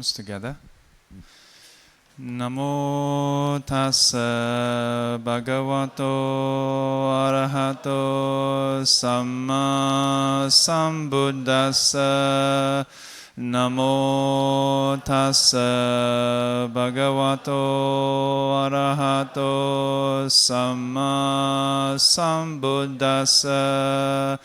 Together. Namo tassa bhagavato arahato samma sambuddhassa. Namo tassa bhagavato arahato samma sambuddhassa.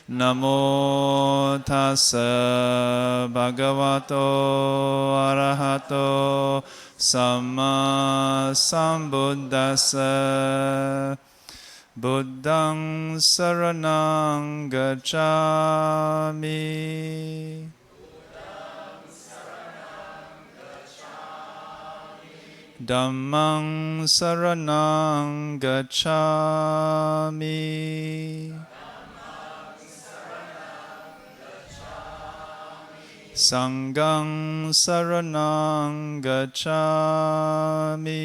Namo tassa bhagavato arahato samma sambuddhassa. Buddhang saranang gacchami. Dhammang saranang gacchami. Sanghang saranang gacchami.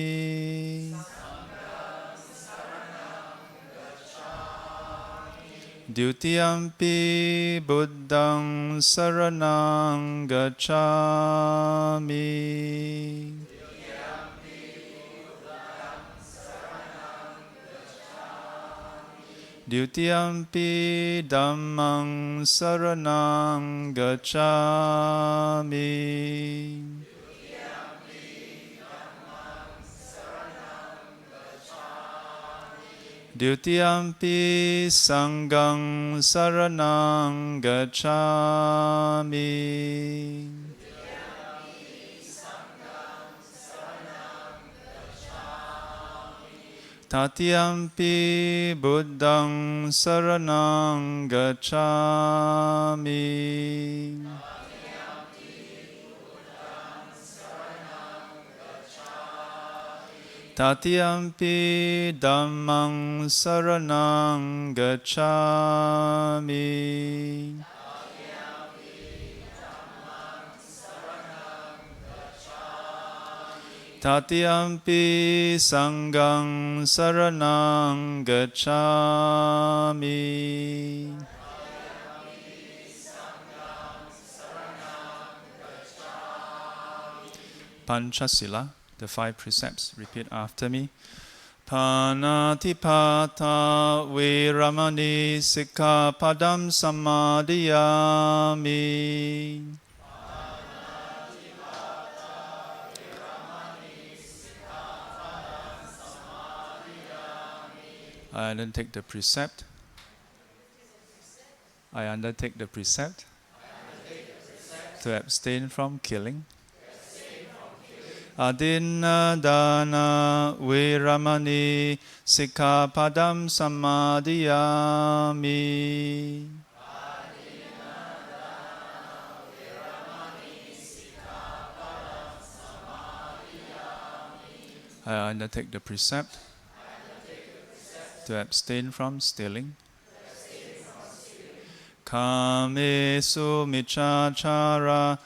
Dutiyampi buddhang saranang gacchami. Dutiyampi dhammang saranang gacchami. Dutiyampi sanghang saranang gacchami. Tatiyampi buddhang saranang gacchami. Tatiyampi dhammang saranang gacchami. Tatiyampi sanghang saranang gacchami. Panchasila, the 5 precepts. Repeat after me. Panatipata viramani sikkhapadam samadhiyami. I undertake the precept. I undertake the precept to abstain from killing. Adinna dana viramani sikkhapadam samadhiyami. I undertake the precept to abstain from stealing. Kamesu miccachara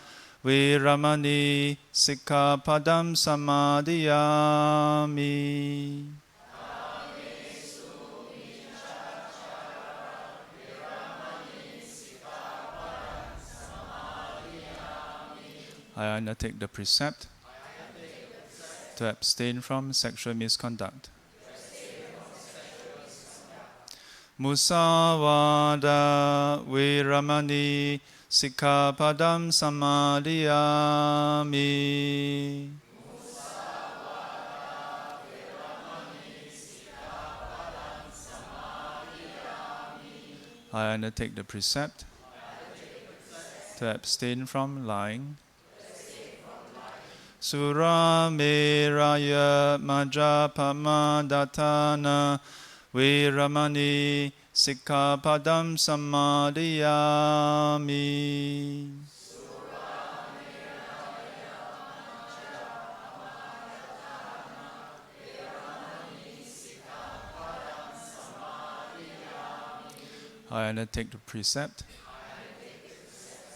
viramani sikkhapadam samadhiyami. I undertake the precept to abstain from sexual misconduct. Musavada viramani sikkhapadam samadhiyami. I undertake the precept to abstain from lying. Sura meraya majapama datana viramani sikkhapadam samadhiyami. I undertake the precept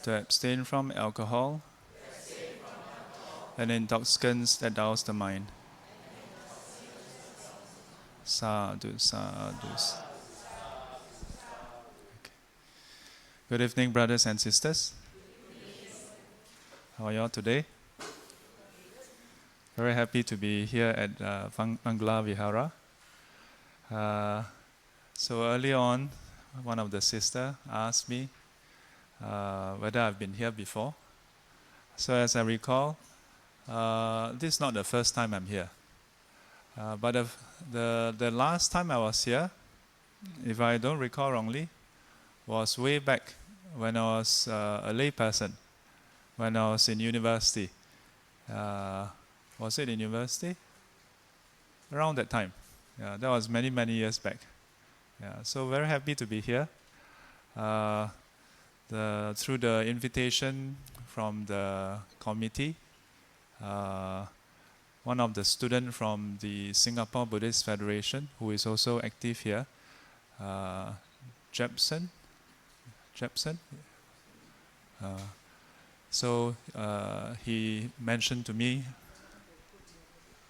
to abstain from alcohol and intoxicants that douse the mind. Sadhu, sadhu. Okay. Good evening, brothers and sisters. How are you all today? Very happy to be here at Mangala Vihara. So early on, one of the sisters asked me whether I've been here before. So as I recall, this is not the first time I'm here. But the last time I was here, if I don't recall wrongly, was way back when I was a lay person, when I was in university. Was it in university? Around that time. Yeah, that was many, many years back. Yeah, so very happy to be here. Through the invitation from the committee, one of the students from the Singapore Buddhist Federation, who is also active here, Jepson. So he mentioned to me.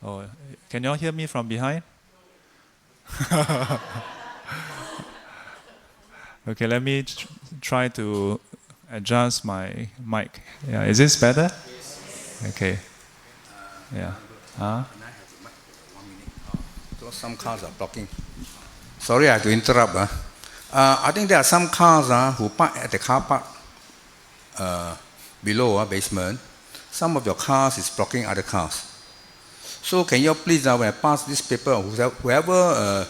Oh, can you all hear me from behind? Okay, let me try to adjust my mic. Yeah, is this better? Okay. Yeah. Some cars are blocking. Sorry, I have to interrupt. I think there are some cars who park at the car park below basement. Some of your cars is blocking other cars. So can you please, when I pass this paper, whoever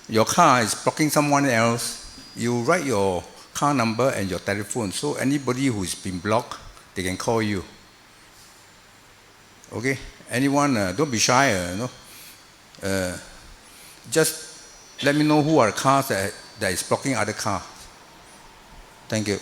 your car is blocking someone else, you write your car number and your telephone. So anybody who's been blocked, they can call you. Okay? Anyone, don't be shy. Just let me know who are cars that is blocking other cars. Thank you.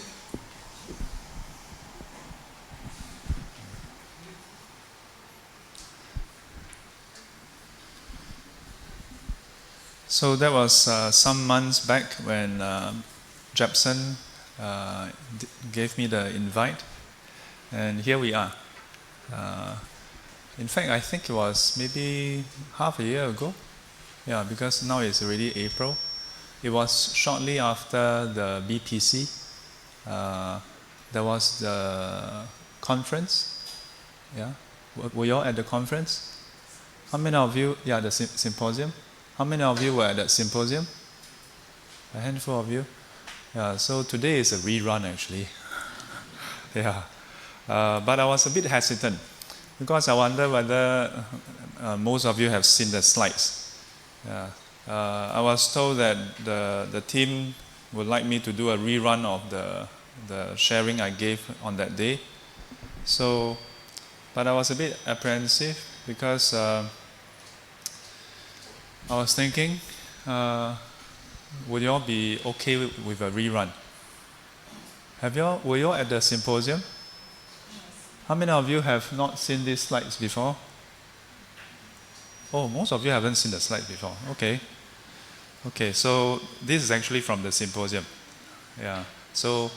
So that was some months back when Jepson gave me the invite, and here we are. In fact, I think it was maybe half a year ago. Yeah, because now it's already April. It was shortly after the BPC. There was the conference. Yeah, were you all at the conference? How many of you? Yeah, the symposium. How many of you were at that symposium? A handful of you. Yeah. So today is a rerun actually. Yeah. But I was a bit hesitant because I wonder whether most of you have seen the slides. Yeah. I was told that the team would like me to do a rerun of the sharing I gave on that day. So, but I was a bit apprehensive because I was thinking, would you all be okay with a rerun? Were you all at the symposium? How many of you have not seen these slides before? Oh, most of you haven't seen the slides before. Okay. Okay, so this is actually from the symposium. Yeah. So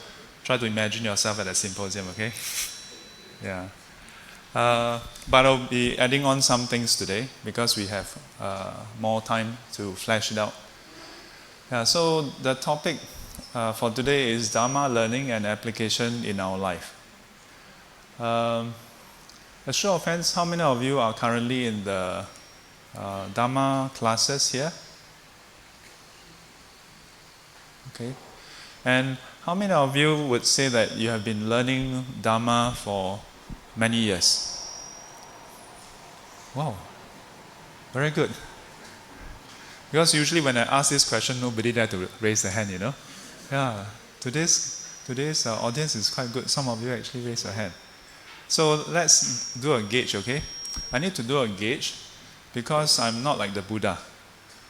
try to imagine yourself at a symposium, okay? Yeah. But I'll be adding on some things today because we have more time to flesh it out. Yeah, so the topic for today is Dhamma learning and application in our life. A show of hands, how many of you are currently in the Dhamma classes here? Okay. And how many of you would say that you have been learning Dhamma for many years? Wow, very good. Because usually when I ask this question, nobody dare to raise their hand, Yeah, today's audience is quite good. Some of you actually raise your hand. So let's do a gauge, okay? I need to do a gauge because I'm not like the Buddha.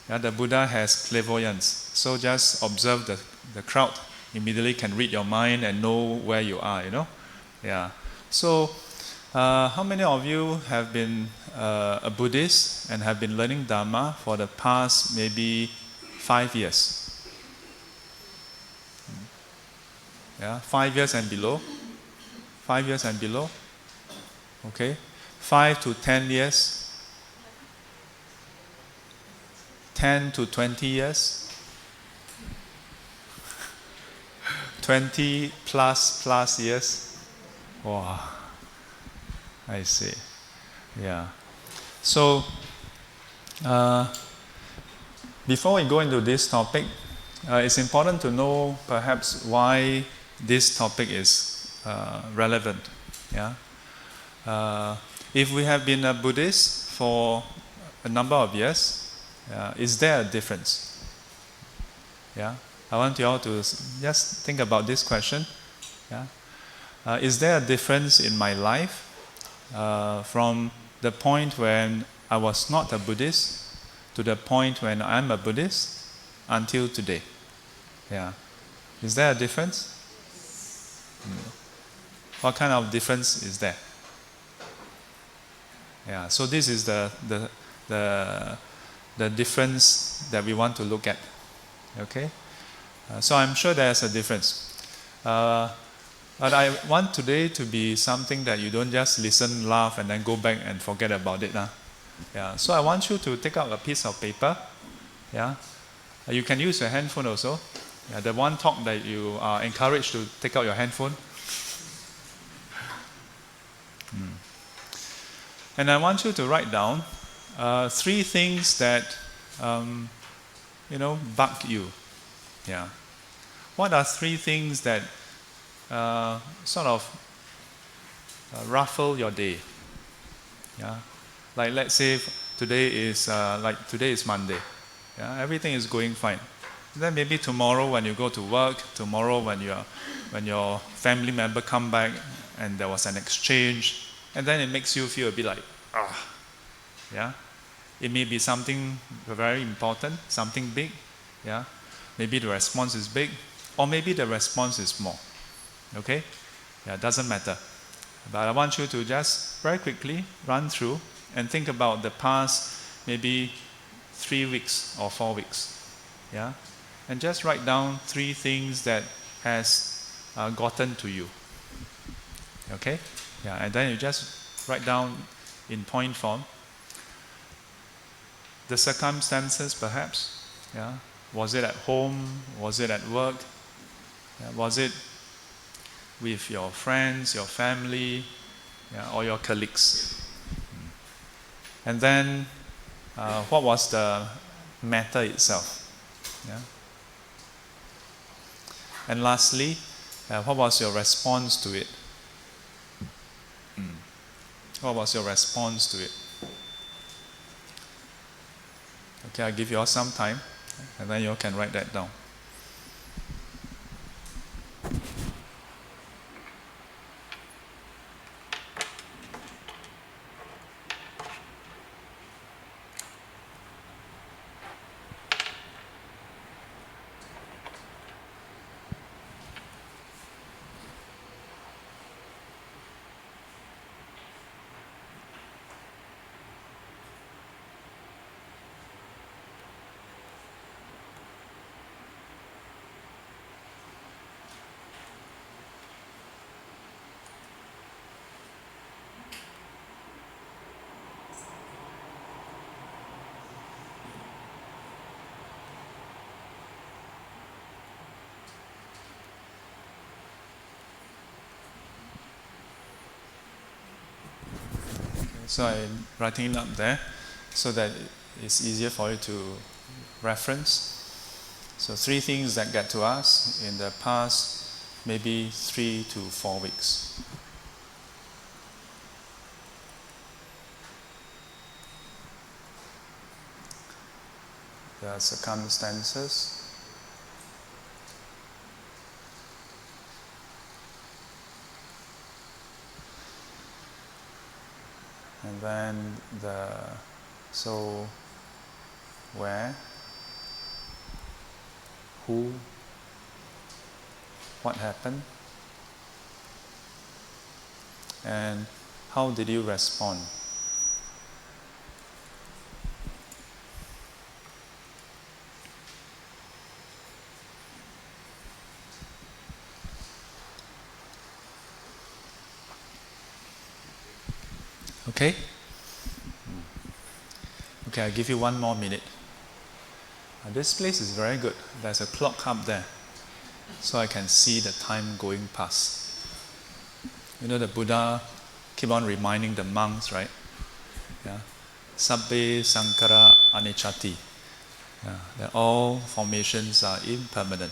Yeah, the Buddha has clairvoyance. So just observe the crowd, immediately can read your mind and know where you are, Yeah. So how many of you have been a Buddhist and have been learning Dhamma for the past maybe 5 years? Yeah, 5 years and below. 5 years and below. Okay. 5 to 10 years. 10 to 20 years. 20 plus years. Wow. I see. Yeah. So, before we go into this topic, it's important to know perhaps why this topic is relevant. Yeah. If we have been a Buddhist for a number of years, is there a difference? Yeah. I want you all to just think about this question. Yeah. Is there a difference in my life from the point when I was not a Buddhist to the point when I'm a Buddhist until today? Yeah. Is there a difference? What kind of difference is there? Yeah. So this is the difference that we want to look at. Okay. So I'm sure there's a difference. But I want today to be something that you don't just listen, laugh, and then go back and forget about it. Yeah. So I want you to take out a piece of paper. Yeah. You can use your handphone also. Yeah, the one talk that you are encouraged to take out your handphone. And I want you to write down 3 things that bug you. Yeah. What are 3 things that sort of ruffle your day? Yeah. Like let's say today is Monday. Yeah. Everything is going fine. Then maybe tomorrow when you go to work, tomorrow when your family member come back and there was an exchange, and then it makes you feel a bit like, yeah. It may be something very important, something big, yeah. Maybe the response is big, or maybe the response is small. Okay? Yeah, doesn't matter. But I want you to just very quickly run through and think about the past maybe 3 weeks or 4 weeks. Yeah? And just write down 3 things that has gotten to you. Okay? Yeah, and then you just write down in point form the circumstances perhaps. Yeah? Was it at home? Was it at work? Yeah, was it with your friends, your family, or your colleagues? And then what was the matter itself? Yeah? And lastly, what was your response to it? What was your response to it? Okay, I'll give you all some time, and then you all can write that down. So I'm writing it up there so that it's easier for you to reference. So 3 things that get to us in the past maybe 3 to 4 weeks. The circumstances, and then where, who, what happened, and how did you respond? Okay? Okay, I'll give you 1 more minute. This place is very good. There's a clock up there, so I can see the time going past. You know, the Buddha keep on reminding the monks, right? Yeah. sabbe sankara anicchati. That all formations are impermanent.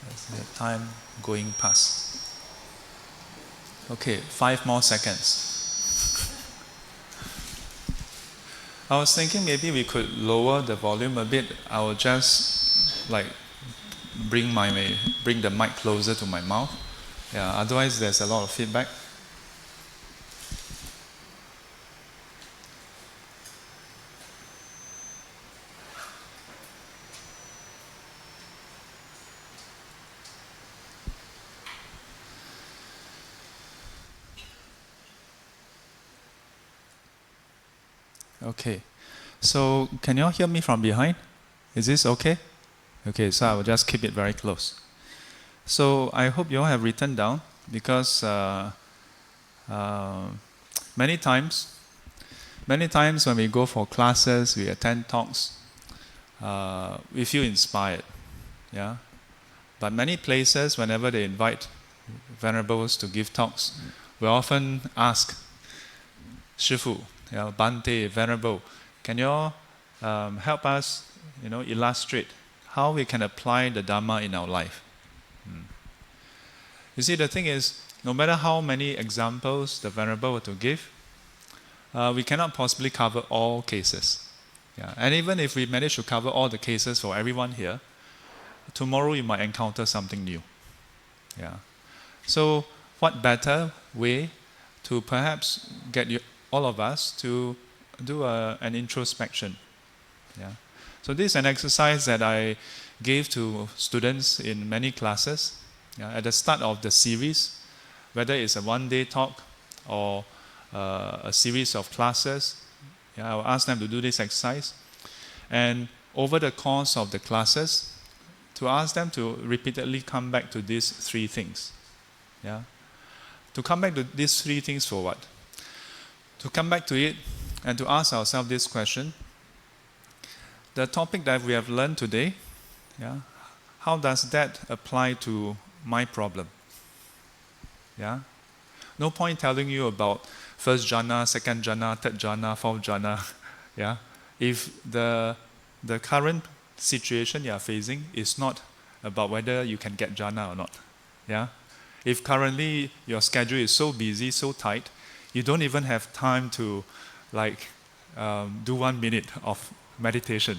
That's the time going past. Okay, 5 more seconds. I was thinking maybe we could lower the volume a bit. I will just like bring the mic closer to my mouth. Yeah, otherwise there's a lot of feedback. Okay, so can you all hear me from behind? Is this okay? Okay, so I will just keep it very close. So I hope you all have written down, because many times when we go for classes, we attend talks, we feel inspired. Yeah, but many places, whenever they invite venerables to give talks, we often ask, Shifu, Bante, Venerable, can you all help us, illustrate how we can apply the Dhamma in our life? You see, the thing is, no matter how many examples the Venerable were to give, we cannot possibly cover all cases. Yeah. And even if we manage to cover all the cases for everyone here, tomorrow you might encounter something new. Yeah. So what better way to perhaps get all of us to do an introspection? Yeah. So this is an exercise that I gave to students in many classes. Yeah, at the start of the series, whether it's a one-day talk or a series of classes, I will ask them to do this exercise. And over the course of the classes, to ask them to repeatedly come back to these 3 things. Yeah? To come back to these 3 things for what? To come back to it and to ask ourselves this question: the topic that we have learned today, how does that apply to my problem? Yeah? No point telling you about first jhana, second jhana, third jhana, fourth jhana. Yeah? If the current situation you are facing is not about whether you can get jhana or not. Yeah? If currently your schedule is so busy, so tight, you don't even have time to do 1 minute of meditation,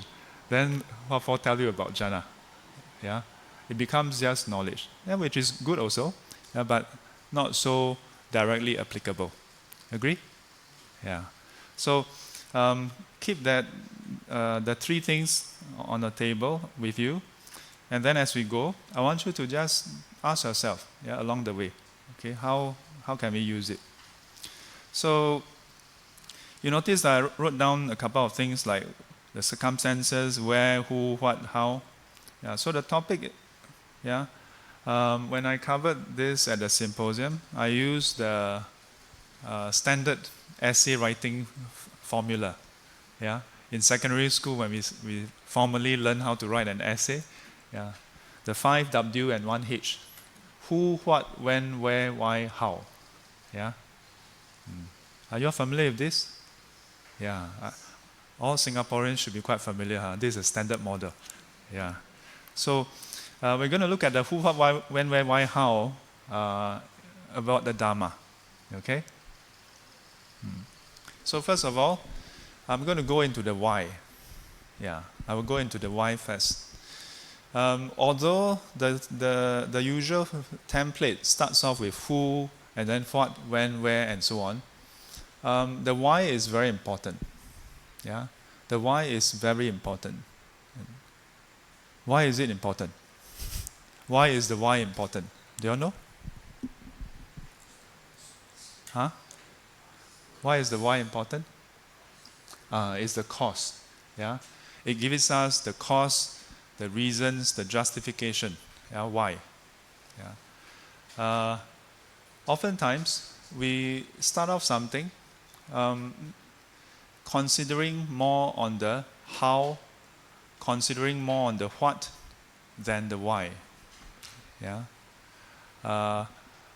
then what for tell you about jhana? Yeah? It becomes just knowledge, which is good also, but not so directly applicable. Agree? Yeah. So keep that the 3 things on the table with you, and then as we go, I want you to just ask yourself, along the way, okay, how can we use it? So you notice that I wrote down a couple of things like the circumstances, where, who, what, how. Yeah. So the topic, when I covered this at the symposium, I used the standard essay writing formula. Yeah. In secondary school, when we formally learn how to write an essay, the 5 W and 1 H: who, what, when, where, why, how. Yeah. Are you all familiar with this? Yeah. All Singaporeans should be quite familiar. This is a standard model. Yeah. So we're going to look at the who, what, why, when, where, why, how about the Dhamma. Okay? So first of all, I'm going to go into the why. Yeah, I will go into the why first. Although the usual template starts off with who, and then what, when, where, and so on, the why is very important. Yeah, the why is very important. Why is it important? Why is the why important? Do you all know? Huh? Why is the why important? It's the cause. Yeah, it gives us the cause, the reasons, the justification. Yeah, why? Yeah. Oftentimes we start off something considering more on the how, considering more on the what than the why. Yeah.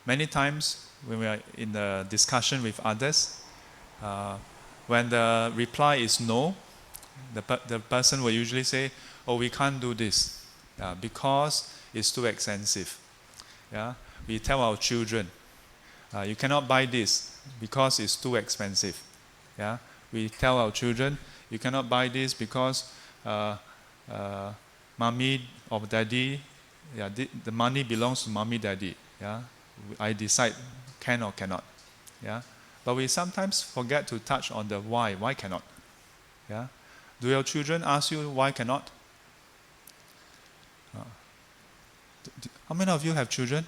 Many times when we are in the discussion with others, When the reply is no, the person will usually say, oh, we can't do this because it's too expensive. Yeah? We tell our children, you cannot buy this because it's too expensive. Yeah? We tell our children, you cannot buy this because mommy or daddy, the money belongs to mommy, daddy. Yeah? I decide can or cannot. Yeah? But we sometimes forget to touch on the why. Why cannot? Yeah? Do your children ask you why cannot? How many of you have children?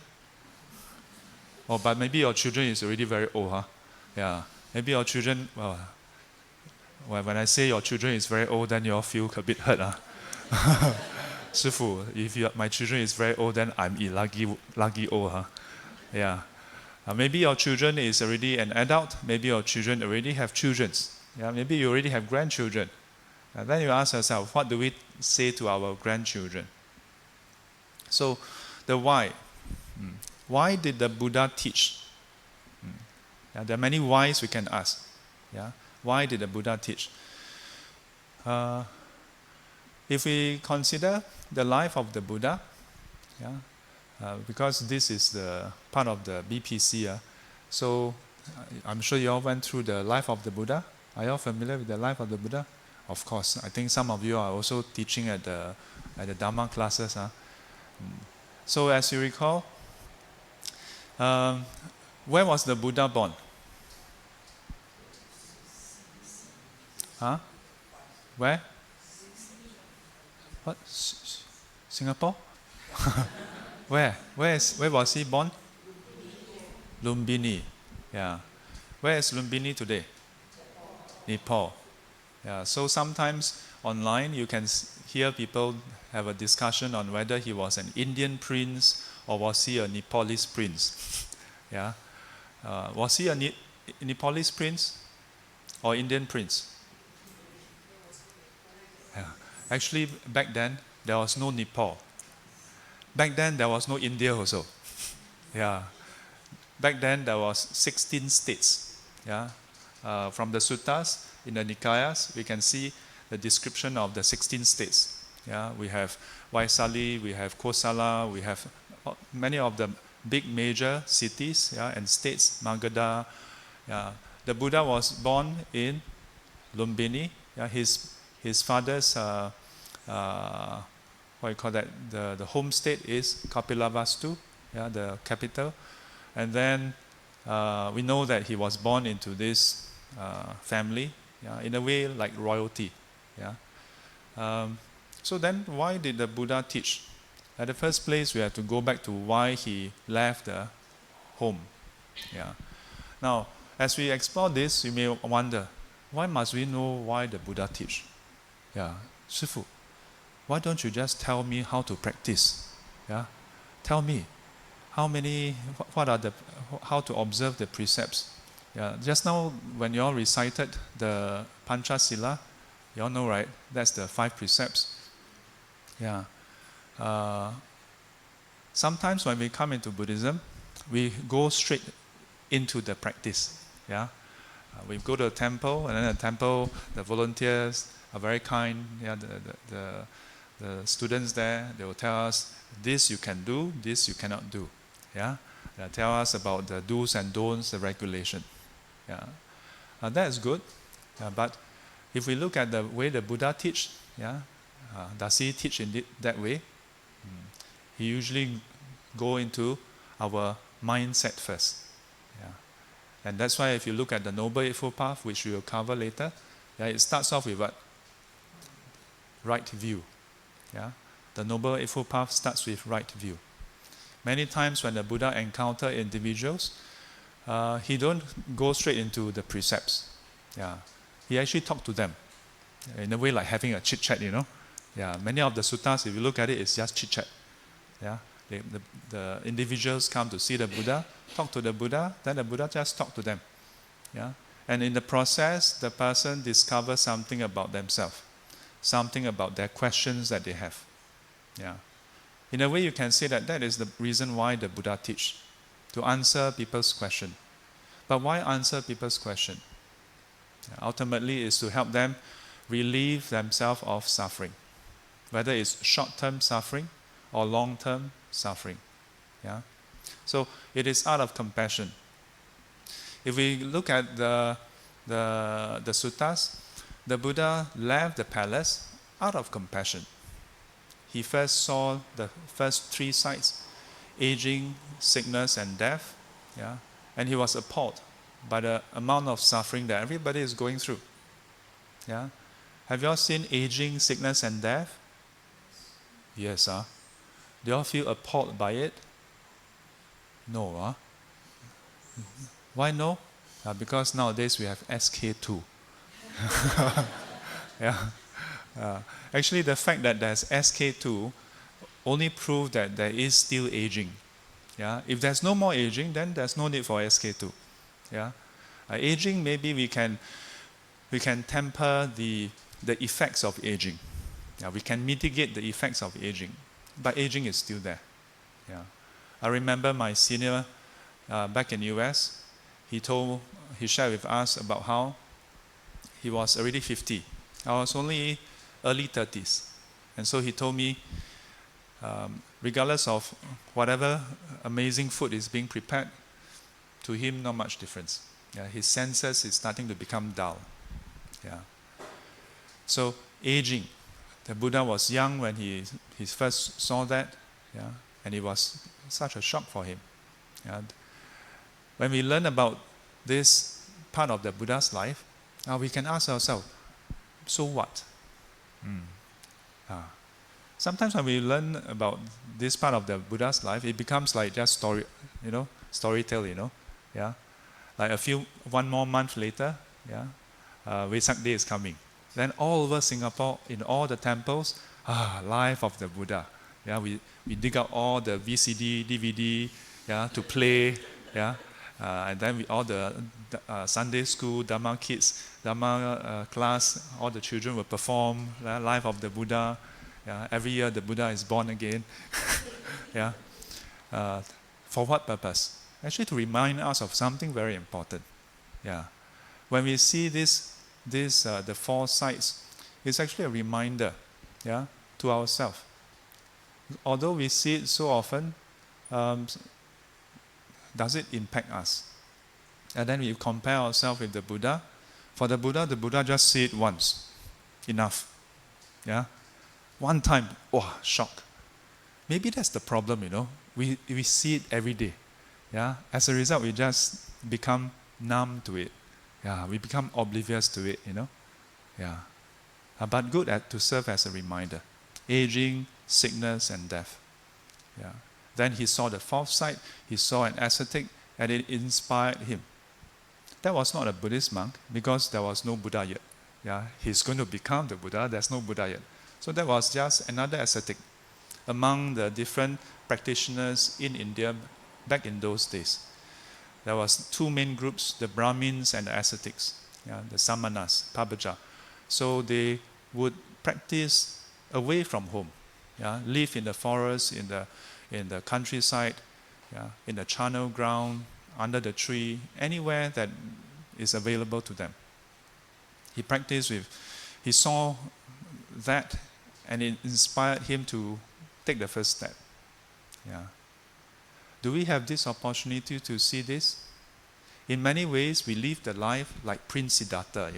Oh, but maybe your children is already very old, huh? Yeah. Maybe your children, well, when I say your children is very old, then you all feel a bit hurt, huh? 师父, if my children is very old, then I'm lucky old, huh? Yeah. Maybe your children is already an adult. Maybe your children already have children. Yeah. Maybe you already have grandchildren. And then you ask yourself, what do we say to our grandchildren? So, the why. Why did the Buddha teach? Yeah, there are many whys we can ask. Yeah? Why did the Buddha teach? If we consider the life of the Buddha, because this is the part of the BPC, so I'm sure you all went through the life of the Buddha. Are you all familiar with the life of the Buddha? Of course. I think some of you are also teaching at the Dhamma classes. So as you recall, where was the Buddha born? Huh? Where? What? Singapore? Where? Where was he born? Lumbini. Yeah. Where is Lumbini today? Nepal. Yeah. So sometimes online you can hear people have a discussion on whether he was an Indian prince or was he a Nepalese prince. Yeah. Was he a Nepalese prince or Indian prince? Yeah. Actually, back then there was no Nepal. Back then there was no India also. Yeah. Back then there was 16 states. Yeah. From the suttas in the Nikayas, we can see the description of the 16 states. Yeah. We have Vaisali, we have Kosala, we have many of the big major cities, and states, Magadha. Yeah. The Buddha was born in Lumbini. Yeah. His father's what you call that? The home state is Kapilavastu, the capital. And then we know that he was born into this family, in a way like royalty. So then why did the Buddha teach? At the first place, we have to go back to why he left the home. Now, as we explore this, you may wonder, why must we know why the Buddha teach? 师父, why don't you just tell me how to practice? Tell me how to observe the precepts. Just now when you all recited the Panchasila, you all know, right? That's the 5 precepts. Sometimes when we come into Buddhism, we go straight into the practice. We go to a temple, and then the temple, the volunteers are very kind. The students there, they will tell us, this you can do, this you cannot do. They tell us about the do's and don'ts, the regulation. That is good. But if we look at the way the Buddha teach, does he teach in that way? He usually go into our mindset first. And that's why if you look at the Noble Eightfold Path, which we will cover later, it starts off with what? Right view. The Noble Eightfold Path starts with right view. Many times when the Buddha encounter individuals, he don't go straight into the precepts. He actually talk to them in a way like having a chit-chat, Many of the suttas, if you look at it, it's just chit-chat. The individuals come to see the Buddha, talk to the Buddha, then the Buddha just talk to them. And in the process, the person discovers something about themselves, something about their questions that they have. In a way, you can say that is the reason why the Buddha teach, to answer people's question. But why answer people's question? Ultimately, is to help them relieve themselves of suffering, whether it's short-term suffering or long-term suffering. Yeah? So it is out of compassion. If we look at the suttas, the Buddha left the palace out of compassion. He first saw the first three sights: aging, sickness, and death. Yeah? And he was appalled by the amount of suffering that everybody is going through. Yeah? Have you all seen aging, sickness, and death? Yes, huh? Do you all feel appalled by it? No, huh? Why no? Because nowadays we have SK2. Yeah. Actually, the fact that there's SK2 only proves that there is still aging. Yeah? If there's no more aging, then there's no need for SK2. Yeah? Aging, maybe we can temper the effects of aging. Yeah? We can mitigate the effects of aging, but aging is still there. Yeah? I remember my senior back in US. He shared with us about how he was already 50. I was only early 30s. And so he told me, regardless of whatever amazing food is being prepared, to him not much difference. Yeah, his senses is starting to become dull. Yeah. So aging. The Buddha was young when he first saw that. Yeah, and it was such a shock for him. Yeah. When we learn about this part of the Buddha's life, we can ask ourselves, so what? Sometimes when we learn about this part of the Buddha's life, it becomes like just storytale, yeah. Like one more month later, yeah, Vesak Day is coming. Then all over Singapore, in all the temples, life of the Buddha. Yeah, we dig out all the VCD, DVD, yeah, to play, yeah. And then all the Sunday school, Dhamma kids, Dhamma class, all the children will perform life of the Buddha. Yeah, every year the Buddha is born again. Yeah. For what purpose? Actually, to remind us of something very important. Yeah. When we see the four sights, it's actually a reminder, yeah, to ourselves. Although we see it so often, does it impact us? And then we compare ourselves with the Buddha. For the Buddha just see it once. Enough. Yeah? One time, shock. Maybe that's the problem, We see it every day. Yeah? As a result, we just become numb to it. Yeah, we become oblivious to it, Yeah. But good to serve as a reminder. Aging, sickness, and death. Yeah. Then he saw the fourth sight, he saw an ascetic, and it inspired him. That was not a Buddhist monk, because there was no Buddha yet. Yeah, he's going to become the Buddha, there's no Buddha yet. So that was just another ascetic among the different practitioners in India back in those days. There was two main groups, the Brahmins and the ascetics, yeah, the Samanas, Pabaja. So they would practice away from home, yeah, live in the forest, in the countryside, yeah, in the charnel ground, under the tree, anywhere that is available to them. He saw that, and it inspired him to take the first step. Yeah. Do we have this opportunity to see this? In many ways, we live the life like Prince Siddhartha,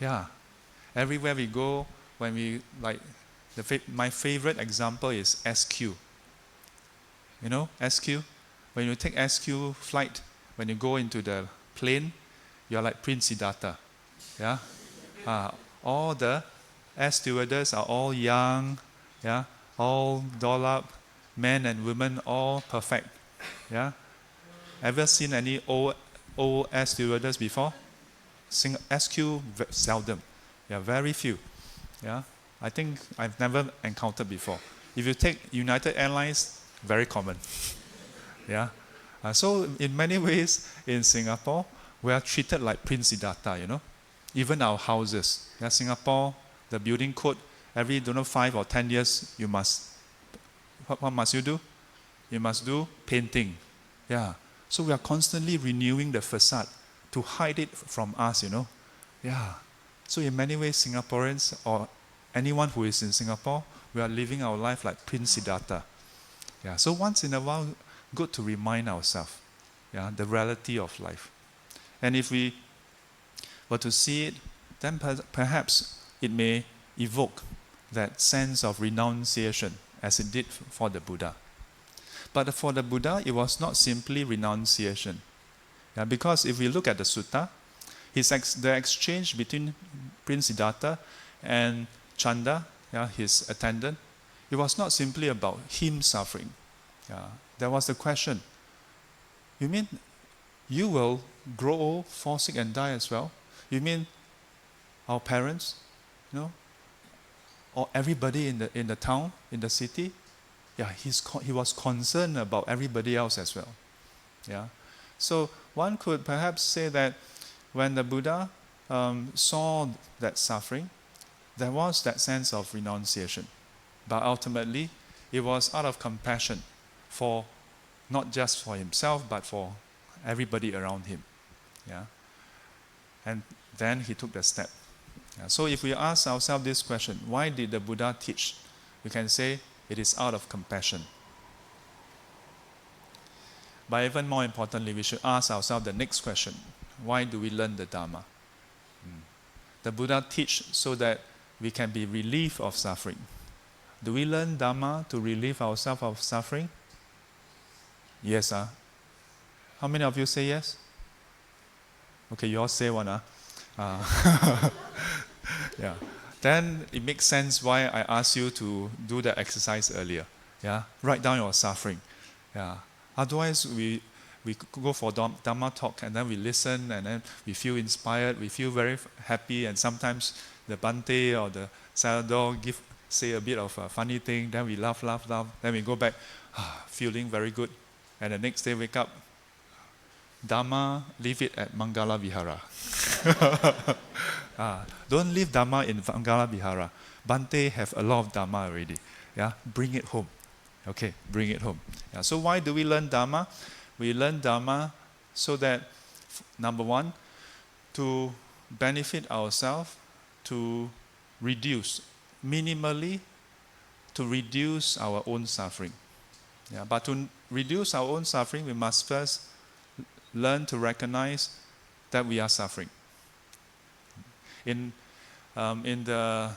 Yeah. Everywhere we go, when we my favorite example is SQ. SQ? When you take SQ flight, when you go into the plane, you're like Prince Siddhartha. Yeah? All the air stewardess are all young, yeah, all doll up, men and women, all perfect. Yeah? Ever seen any old air stewardess before? SQ seldom. Yeah, very few. Yeah? I think I've never encountered before. If you take United Airlines, very common. Yeah. So in many ways in Singapore, we are treated like Prince Siddhartha, Even our houses. Yeah, Singapore, the building code, every 5 or 10 years, you must, what must you do? You must do painting. Yeah. So we are constantly renewing the facade to hide it from us, Yeah. So in many ways, Singaporeans or anyone who is in Singapore, we are living our life like Prince Siddhartha. Yeah. So once in a while, good to remind ourselves, yeah, the reality of life. And if we were to see it, then perhaps it may evoke that sense of renunciation as it did for the Buddha. But for the Buddha, it was not simply renunciation. Yeah, because if we look at the sutta, the exchange between Prince Siddhartha and Chanda, yeah, his attendant, it was not simply about him suffering. Yeah, there was the question, you mean you will grow old, fall sick and die as well? You mean our parents, or everybody in the town, in the city? Yeah, he was concerned about everybody else as well. Yeah, so one could perhaps say that when the Buddha saw that suffering, there was that sense of renunciation. But ultimately, it was out of compassion for not just for himself, but for everybody around him. Yeah, and then he took the step. Yeah. So if we ask ourselves this question, why did the Buddha teach? We can say it is out of compassion. But even more importantly, we should ask ourselves the next question. Why do we learn the Dhamma? The Buddha teach so that we can be relieved of suffering. Do we learn Dhamma to relieve ourselves of suffering? Yes. How many of you say yes? Okay, you all say one. Yeah. Then it makes sense why I asked you to do the exercise earlier. Yeah. Write down your suffering. Yeah. Otherwise, we go for Dhamma talk and then we listen and then we feel inspired, we feel very happy, and sometimes the Bante or the Sayadaw say a bit of a funny thing, then we laugh, then we go back feeling very good, and the next day wake up, Dhamma, leave it at Mangala Vihara. Don't leave Dhamma in Mangala Vihara. Bante have a lot of Dhamma already. Yeah, bring it home. Okay, bring it home. Yeah, so why do we learn Dhamma? We learn Dhamma so that, number one, to benefit ourselves, to reduce, minimally, to reduce our own suffering. Yeah, but to reduce our own suffering, we must first learn to recognize that we are suffering. In the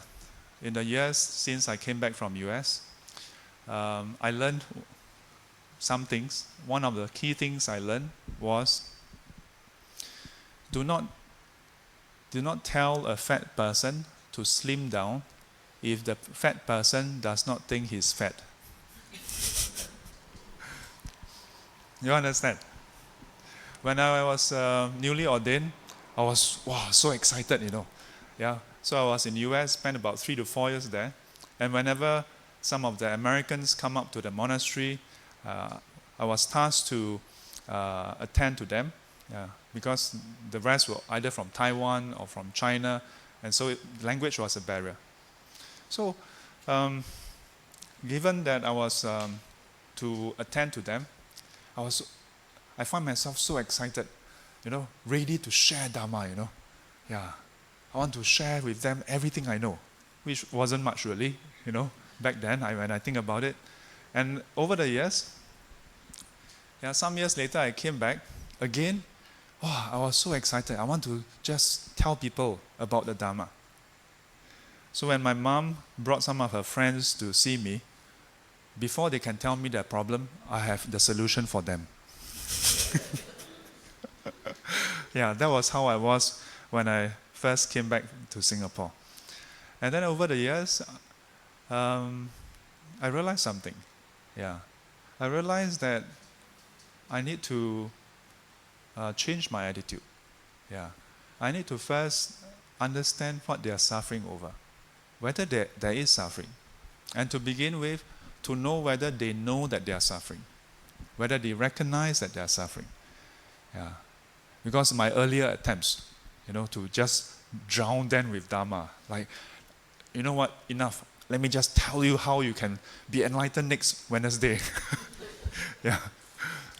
years since I came back from US, I learned some things. One of the key things I learned was do not tell a fat person to slim down if the fat person does not think he's fat. You understand? When I was newly ordained, I was so excited, Yeah. So I was in US, spent about 3 to 4 years there, and whenever some of the Americans come up to the monastery, I was tasked to attend to them, because the rest were either from Taiwan or from China, and so language was a barrier. So, given that I was to attend to them, I found myself so excited, ready to share Dhamma, Yeah, I want to share with them everything I know, which wasn't much really, back then when I think about it. And over the years, some years later I came back again. I was so excited. I want to just tell people about the Dhamma. So when my mom brought some of her friends to see me, before they can tell me their problem, I have the solution for them. Yeah, that was how I was when I first came back to Singapore. And then over the years, I realized something. Yeah, I realized that I need to change my attitude. Yeah, I need to first understand what they are suffering over, whether there is suffering, and to begin with, to know whether they know that they are suffering, whether they recognize that they are suffering. Yeah, because my earlier attempts, to just drown them with Dhamma, like, you know what, enough. Let me just tell you how you can be enlightened next Wednesday. Yeah,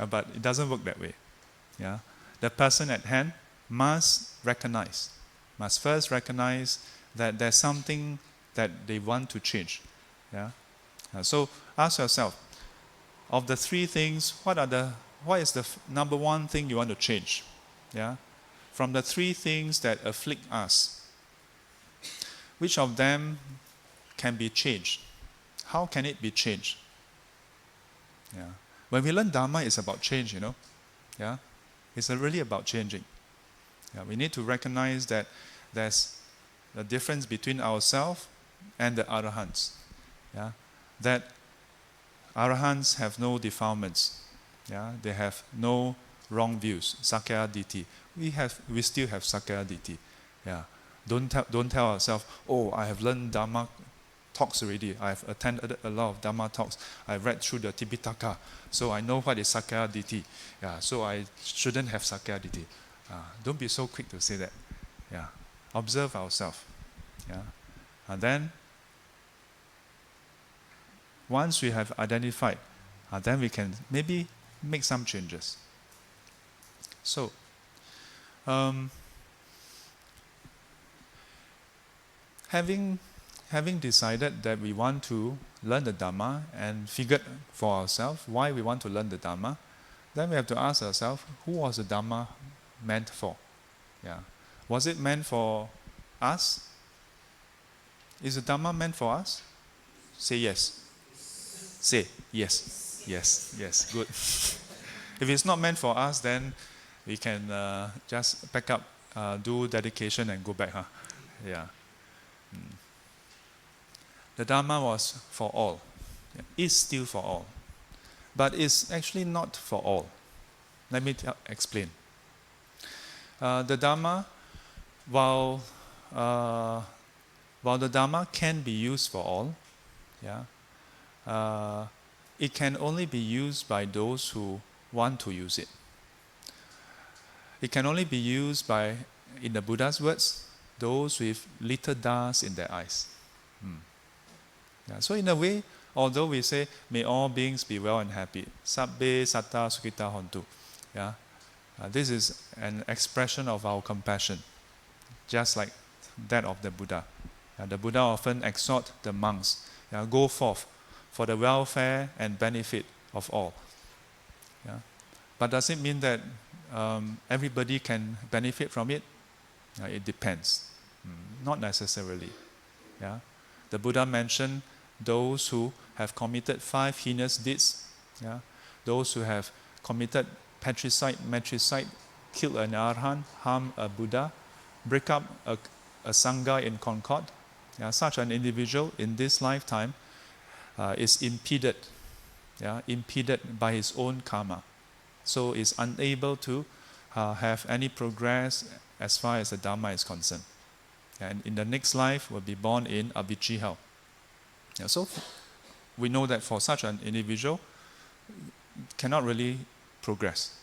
but it doesn't work that way. Yeah, the person at hand must recognize must first recognize that there's something that they want to change. Yeah. So ask yourself, of the three things, what is the number one thing you want to change? Yeah. From the three things that afflict us, which of them can be changed? How can it be changed? Yeah. When we learn Dhamma, it's about change, Yeah. It's really about changing. Yeah. We need to recognize that there's a difference between ourselves and the Arahants. Yeah. That Arahants have no defilements. Yeah. They have no wrong views. Sakkaya Ditthi. We still have Sakkaya Ditthi. Yeah. Don't tell ourselves, oh, I have learned Dhamma talks already. I've attended a lot of Dhamma talks. I've read through the Tipitaka, so I know what is Sakkaya Ditthi. Yeah, so I shouldn't have Sakkaya Ditthi. Don't be so quick to say that. Yeah, observe ourselves. Yeah, and then once we have identified, then we can maybe make some changes. So, having decided that we want to learn the Dhamma and figured for ourselves why we want to learn the Dhamma, then we have to ask ourselves, who was the Dhamma meant for? Yeah. Was it meant for us? Is the Dhamma meant for us? Say yes. Say yes. Yes. Yes. Good. If it's not meant for us, then we can just pack up, do dedication and go back. Yeah. The Dhamma was for all. Is still for all. But it's actually not for all. Let me explain. The Dhamma, while the Dhamma can be used for all, it can only be used by those who want to use it. It can only be used by, in the Buddha's words, those with little dust in their eyes. Yeah, so in a way, although we say, may all beings be well and happy, sabbe satta sukhita hontu, this is an expression of our compassion, just like that of the Buddha. The Buddha often exhort the monks, go forth for the welfare and benefit of all. But does it mean that everybody can benefit from it? It depends. Not necessarily. The Buddha mentioned those who have committed 5 heinous deeds, those who have committed patricide, matricide, killed an arhat, harmed a Buddha, break up a sangha in concord. Such an individual in this lifetime is impeded by his own karma, so is unable to have any progress as far as the Dhamma is concerned. And in the next life will be born in avicii hell. So we know that for such an individual, cannot really progress.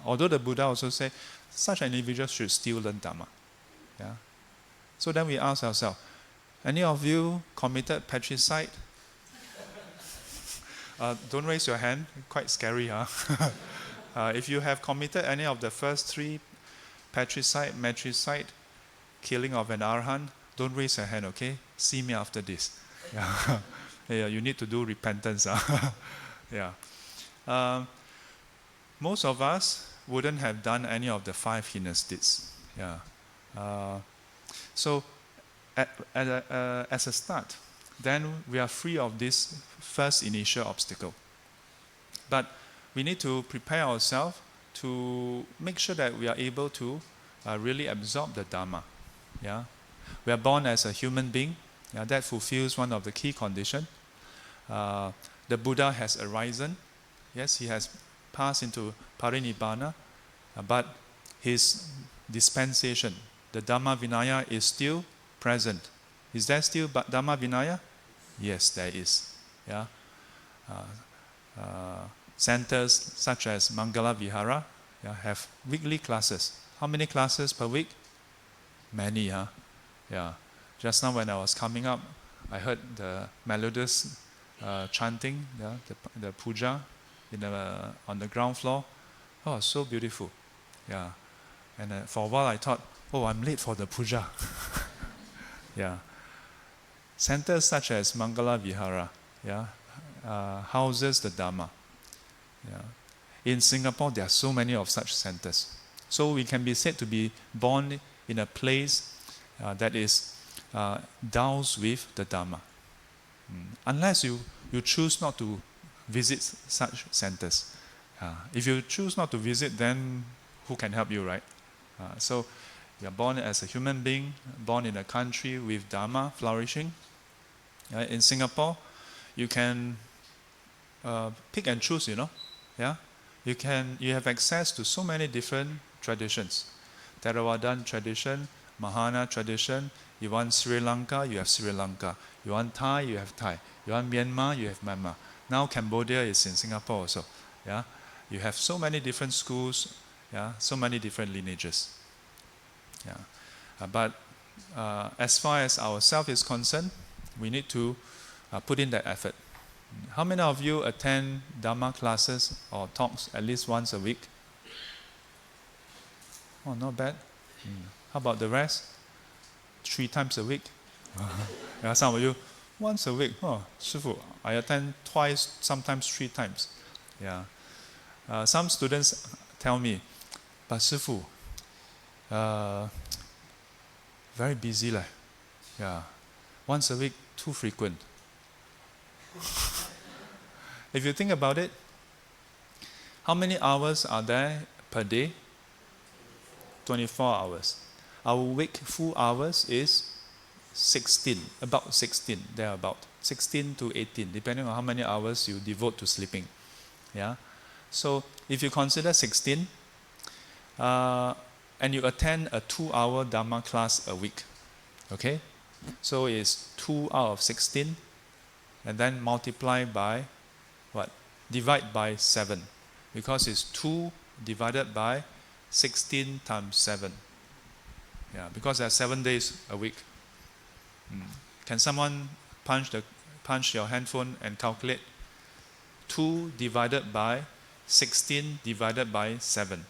Although the Buddha also said such an individual should still learn Dhamma. So then we ask ourselves, any of you committed patricide? Don't raise your hand, quite scary, if you have committed any of the first 3, patricide, matricide, killing of an arhat, don't raise your hand, okay? See me after this. You need to do repentance. Most of us wouldn't have done any of the 5 heinous deeds. So as a start, then we are free of this first initial obstacle. But we need to prepare ourselves to make sure that we are able to really absorb the Dhamma. We are born as a human being. That fulfills one of the key conditions. The Buddha has arisen. Yes, he has passed into parinibbana, but his dispensation, the Dhamma Vinaya, is still present. Is there still Dhamma Vinaya? Yes, there is. Centers such as Mangala Vihara have weekly classes. How many classes per week? Many, Just now when I was coming up, I heard the melodious chanting, the puja on the ground floor. Oh, so beautiful. And for a while I thought, oh, I'm late for the puja. Yeah. Centers such as Mangala Vihara, yeah, houses the Dhamma. Yeah. In Singapore, there are so many of such centers. So we can be said to be born in a place that is doused with the Dhamma. Unless you choose not to visit such centers. If you choose not to visit, then who can help you, right? So you are born as a human being, born in a country with Dhamma flourishing. In Singapore, you can pick and choose, Yeah? You have access to so many different traditions. Theravadan tradition, Mahana tradition. You want Sri Lanka, you have Sri Lanka. You want Thai, you have Thai. You want Myanmar, you have Myanmar. Now Cambodia is in Singapore also. Yeah? You have so many different schools, yeah? So many different lineages. Yeah. But as far as ourselves is concerned, we need to put in that effort. How many of you attend Dhamma classes or talks at least once a week? Oh, not bad. How about the rest? 3 times a week? Yeah, some of you, once a week. Oh, 师父, I attend twice, sometimes 3 times. Yeah. Some students tell me, but 师父, very busy leh. Yeah. Once a week, too frequent. If you think about it, how many hours are there per day? 24 hours. Our wakeful hours is 16, about 16, thereabout. 16 to 18, depending on how many hours you devote to sleeping. Yeah. So if you consider 16, and you attend a 2-hour Dhamma class a week, okay? So it's 2 out of 16, and then multiply by what? Divide by 7, because it's 2 divided by 16 times 7. Yeah, because there are 7 days a week. Can someone punch your handphone and calculate 2 divided by 16 divided by 7?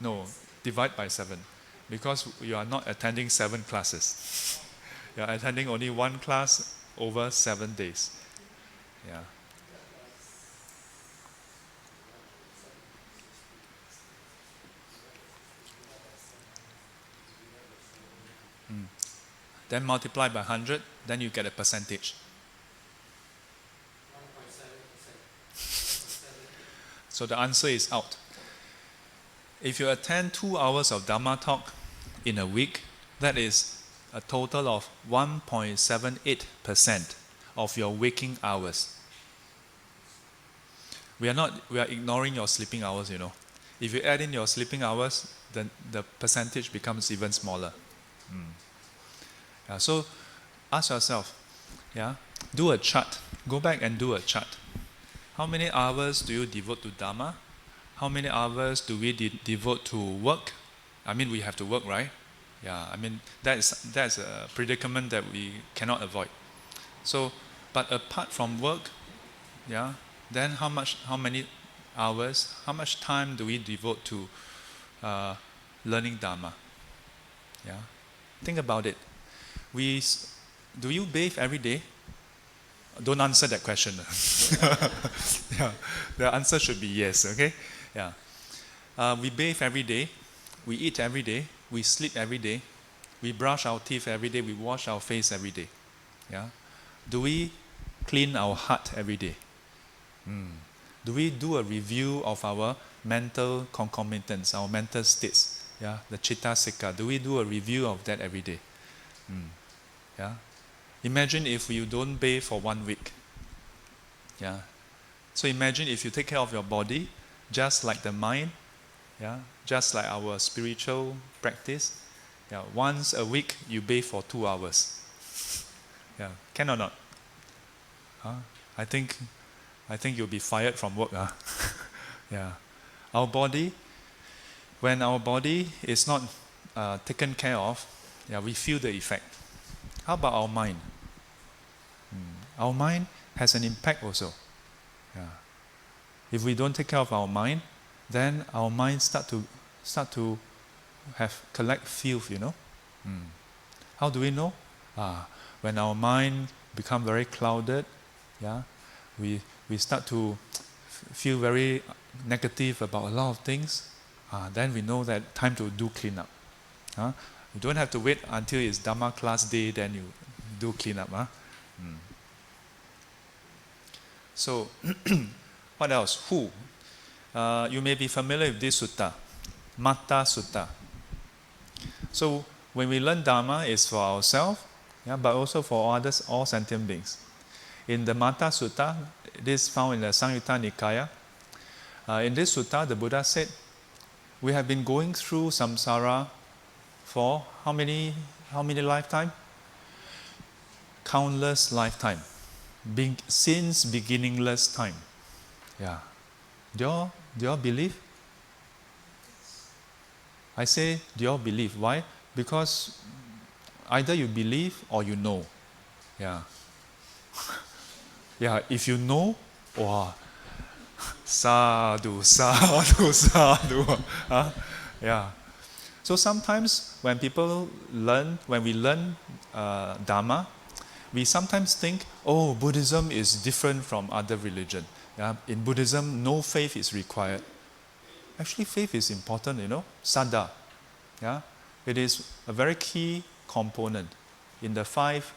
No, divide by 7, because you are not attending 7 classes. You are attending only 1 class over 7 days. Yeah. Then multiply by 100, then you get a percentage. 1.7%. So the answer is out. If you attend 2 hours of Dhamma talk in a week, that is a total of 1.78% of your waking hours. We are ignoring your sleeping hours, If you add in your sleeping hours, then the percentage becomes even smaller. Yeah, so ask yourself, do a chart. Go back and do a chart. How many hours do you devote to Dhamma? How many hours do we devote to work? I mean, we have to work, right? Yeah, I mean, that's a predicament that we cannot avoid. So, but apart from work, then how many hours, how much time do we devote to learning Dhamma? Yeah, think about it. Do you bathe every day? Don't answer that question. Yeah, the answer should be yes. Okay. Yeah. We bathe every day. We eat every day. We sleep every day. We brush our teeth every day. We wash our face every day. Yeah. Do we clean our heart every day? Do we do a review of our mental concomitants, our mental states? Yeah. The chitta sikka. Do we do a review of that every day? Yeah. Imagine if you don't bathe for 1 week. Yeah. So imagine if you take care of your body, just like the mind, just like our spiritual practice. Yeah. Once a week you bathe for 2 hours. Yeah. Can or not? I think you'll be fired from work. Yeah. Our body, when our body is not taken care of, we feel the effect. How about our mind? Our mind has an impact also. Yeah. If we don't take care of our mind, then our mind start to collect filth, How do we know? When our mind become very clouded, we start to feel very negative about a lot of things, then we know that time to do cleanup. You don't have to wait until it's Dhamma class day, then you do cleanup. So, what else? Who? You may be familiar with this sutta, Matta Sutta. So, when we learn Dhamma, it's for ourselves, but also for others, all sentient beings. In the Matta Sutta, it is found in the Samyutta Nikaya. In this sutta, the Buddha said, we have been going through samsara for how many lifetimes? Countless lifetime. Since beginningless time. Do you all believe? I say, do you all believe? Why? Because either you believe or you know. If you know, wow, sadhu, sadhu, sadhu. So sometimes when we learn Dhamma, we sometimes think, Buddhism is different from other religion. In Buddhism, no faith is required. Actually, faith is important, Saddha. It is a very key component in the 5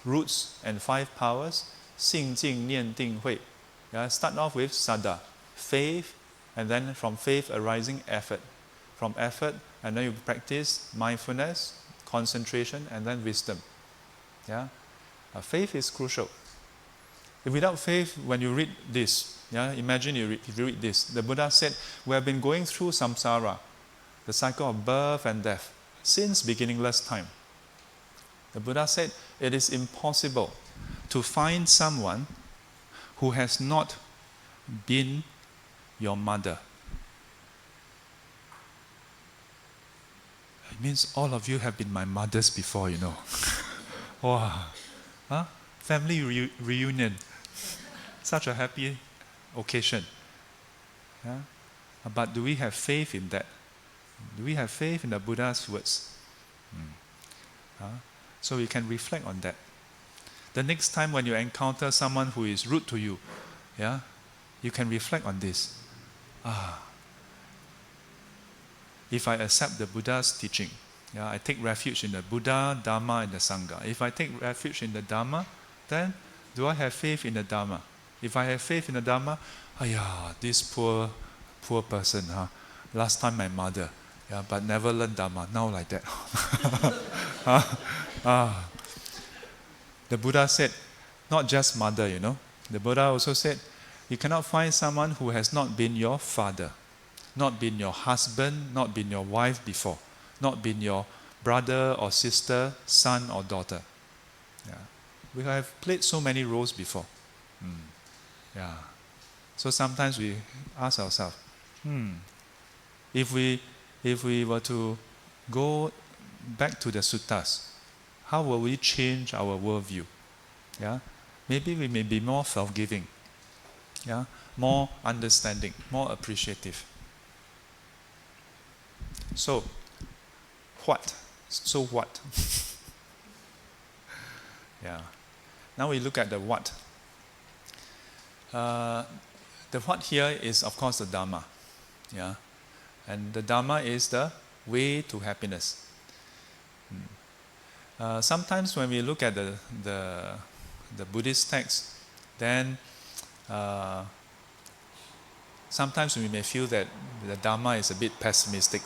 roots and 5 powers. Xing, Jing, Nian, Ding, Hui. Start off with Saddha, faith, and then from faith arising effort. From effort, and then you practice mindfulness, concentration, and then wisdom. Faith is crucial. Without faith, when you read this, imagine you read this. The Buddha said, we have been going through samsara, the cycle of birth and death, since beginningless time. The Buddha said, it is impossible to find someone who has not been your mother. It means all of you have been my mothers before, Wow. Family reunion. Such a happy occasion. But do we have faith in that? Do we have faith in the Buddha's words? So you can reflect on that. The next time when you encounter someone who is rude to you, you can reflect on this. If I accept the Buddha's teaching, I take refuge in the Buddha, Dhamma, and the Sangha. If I take refuge in the Dhamma, then do I have faith in the Dhamma? If I have faith in the Dhamma, this poor person, last time my mother, but never learned Dhamma, now like that. The Buddha said, not just mother, The Buddha also said, you cannot find someone who has not been your father, not been your husband, not been your wife before, not been your brother or sister, son or daughter. We have played so many roles before. So sometimes we ask ourselves, if we were to go back to the suttas, how will we change our worldview? Maybe we may be more forgiving, more understanding, more appreciative. So what? Now we look at the what. The what here is, of course, the Dhamma. And the Dhamma is the way to happiness. Sometimes when we look at the Buddhist text, then sometimes we may feel that the Dhamma is a bit pessimistic.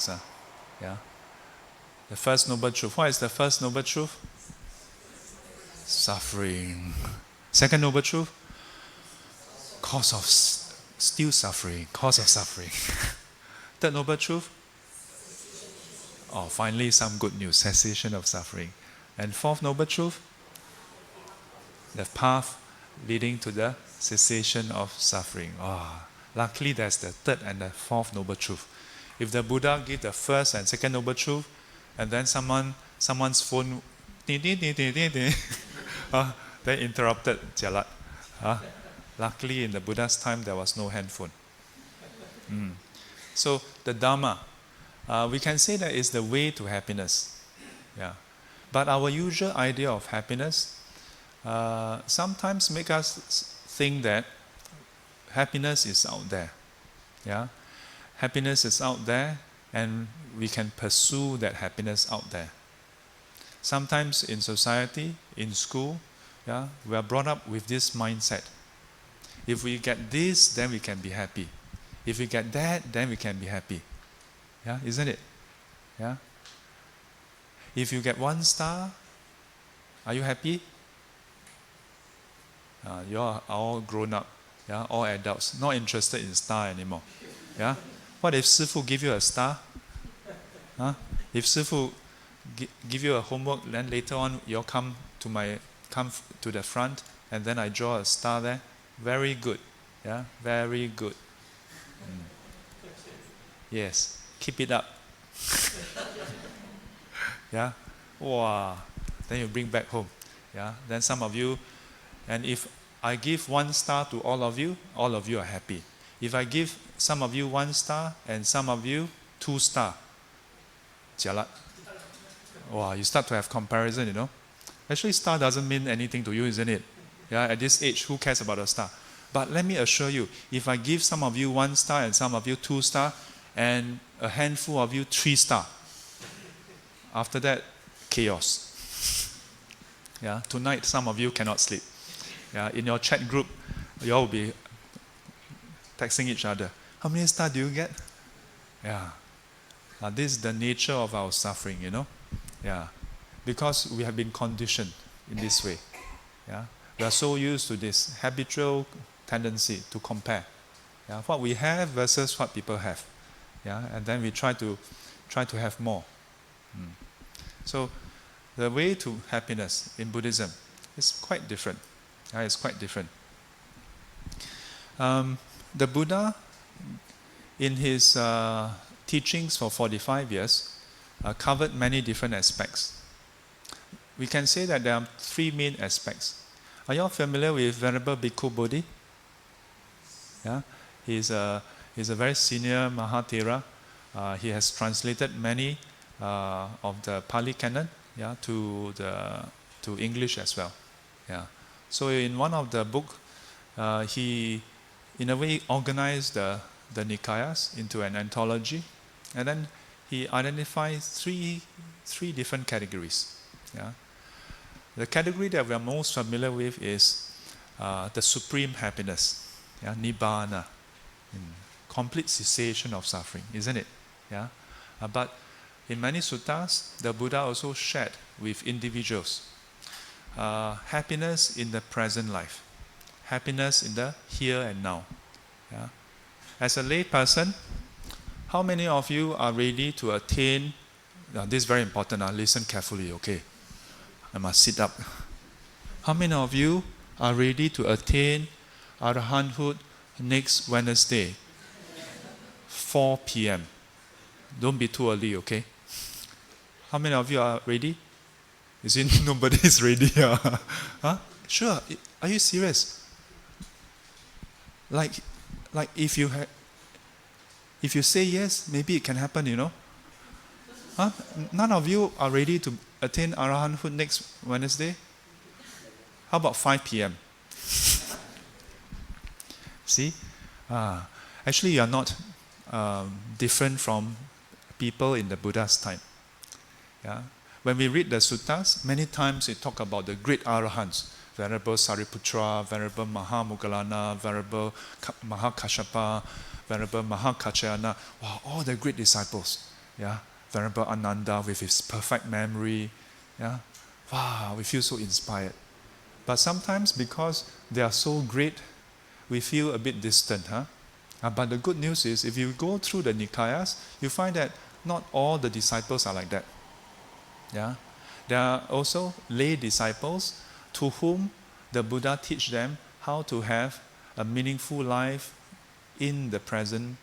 The first noble truth. What is the first noble truth? Suffering. Second noble truth? Cause of still suffering. Cause of suffering. Third noble truth? Finally some good news. Cessation of suffering. And fourth noble truth? The path leading to the cessation of suffering. Luckily there's the third and the fourth noble truth. If the Buddha give the first and second noble truth, and then someone's phone then interrupted, jialat. Luckily in the Buddha's time there was no handphone. So the Dhamma, We can say that it's the way to happiness. Yeah. But our usual idea of happiness sometimes make us think that happiness is out there. Yeah. Happiness is out there, and we can pursue that happiness out there. Sometimes in society, in school, yeah, we are brought up with this mindset. If we get this, then we can be happy. If we get that, then we can be happy. Yeah, isn't it? Yeah. If you get 1 star, are you happy? You are all grown up, yeah, all adults, not interested in star anymore. Yeah. What if Sifu give you a star? Huh? If Sifu give you a homework, then later on you all come to the front, and then I draw a star there. Very good. Yeah, very good. Yes, keep it up. Yeah. Wow. Then you bring back home. Yeah. Then some of you, and if I give 1 star to all of you are happy. If I give some of you 1 star and some of you 2 star, jialat. Wow, you start to have comparison, you know. Actually, star doesn't mean anything to you, isn't it? Yeah, at this age, who cares about a star? But let me assure you, if I give some of you 1 star and some of you 2 star, and a handful of you 3 star, after that, chaos. Yeah, tonight some of you cannot sleep. Yeah, in your chat group, you all will be texting each other. How many stars do you get? Yeah. This is the nature of our suffering, you know. Yeah. Because we have been conditioned in this way. Yeah. We are so used to this habitual tendency to compare. Yeah. What we have versus what people have. Yeah. And then we try to have more. So the way to happiness in Buddhism is quite different. It's quite different. The Buddha, in his teachings for 45 years, covered many different aspects. We can say that there are 3 main aspects. Are you all familiar with Venerable Bhikkhu Bodhi? Yeah, he's a very senior Mahathera. He has translated many of the Pali canon, yeah, to English as well. Yeah. So in one of the book, he, in a way, organized the Nikayas into an anthology, and then he identified three different categories. Yeah. The category that we are most familiar with is the supreme happiness, yeah, nibbana, complete cessation of suffering, isn't it? Yeah. But in many suttas, the Buddha also shared with individuals happiness in the present life, happiness in the here and now. Yeah. As a lay person, how many of you are ready to attain? This is very important. Listen carefully, okay? I must sit up. How many of you are ready to attain Arahanthood next Wednesday, 4 p.m.? Don't be too early, okay? How many of you are ready? Is it nobody is ready? Huh? Sure. Are you serious? Like if you say yes, maybe it can happen, you know? Huh? None of you are ready to attain Arahanthood next Wednesday? How about 5 p.m.? See? Actually, you are not different from people in the Buddha's time. Yeah? When we read the suttas, many times it talk about the great Arahants. Venerable Sariputra, Venerable Mahamoggallana, Venerable Mahakashapa, Venerable Mahakachayana. Wow, all the great disciples. Yeah? Venerable Ananda with his perfect memory. Yeah? Wow, we feel so inspired. But sometimes because they are so great, we feel a bit distant. But the good news is, if you go through the Nikayas, you find that not all the disciples are like that. Yeah? There are also lay disciples to whom the Buddha teach them how to have a meaningful life in the present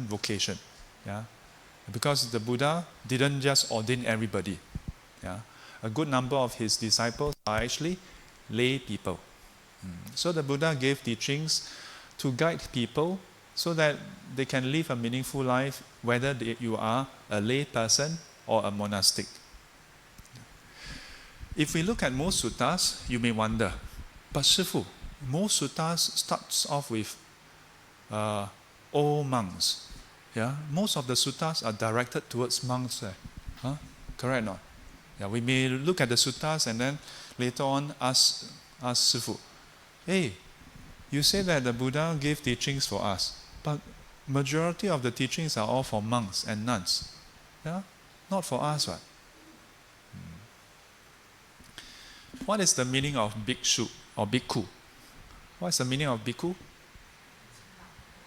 vocation. Yeah? Because the Buddha didn't just ordain everybody. Yeah? A good number of his disciples are actually lay people. So the Buddha gave teachings to guide people so that they can live a meaningful life, whether you are a lay person or a monastic. If we look at most suttas, you may wonder, but Shifu, most suttas starts off with old monks. Yeah, most of the suttas are directed towards monks. Huh? Correct or not? Yeah, we may look at the suttas and then later on ask Shifu, hey, you say that the Buddha gave teachings for us, but majority of the teachings are all for monks and nuns. Yeah, not for us, right? What is the meaning of bhikshu or bhikkhu? What is the meaning of bhikkhu?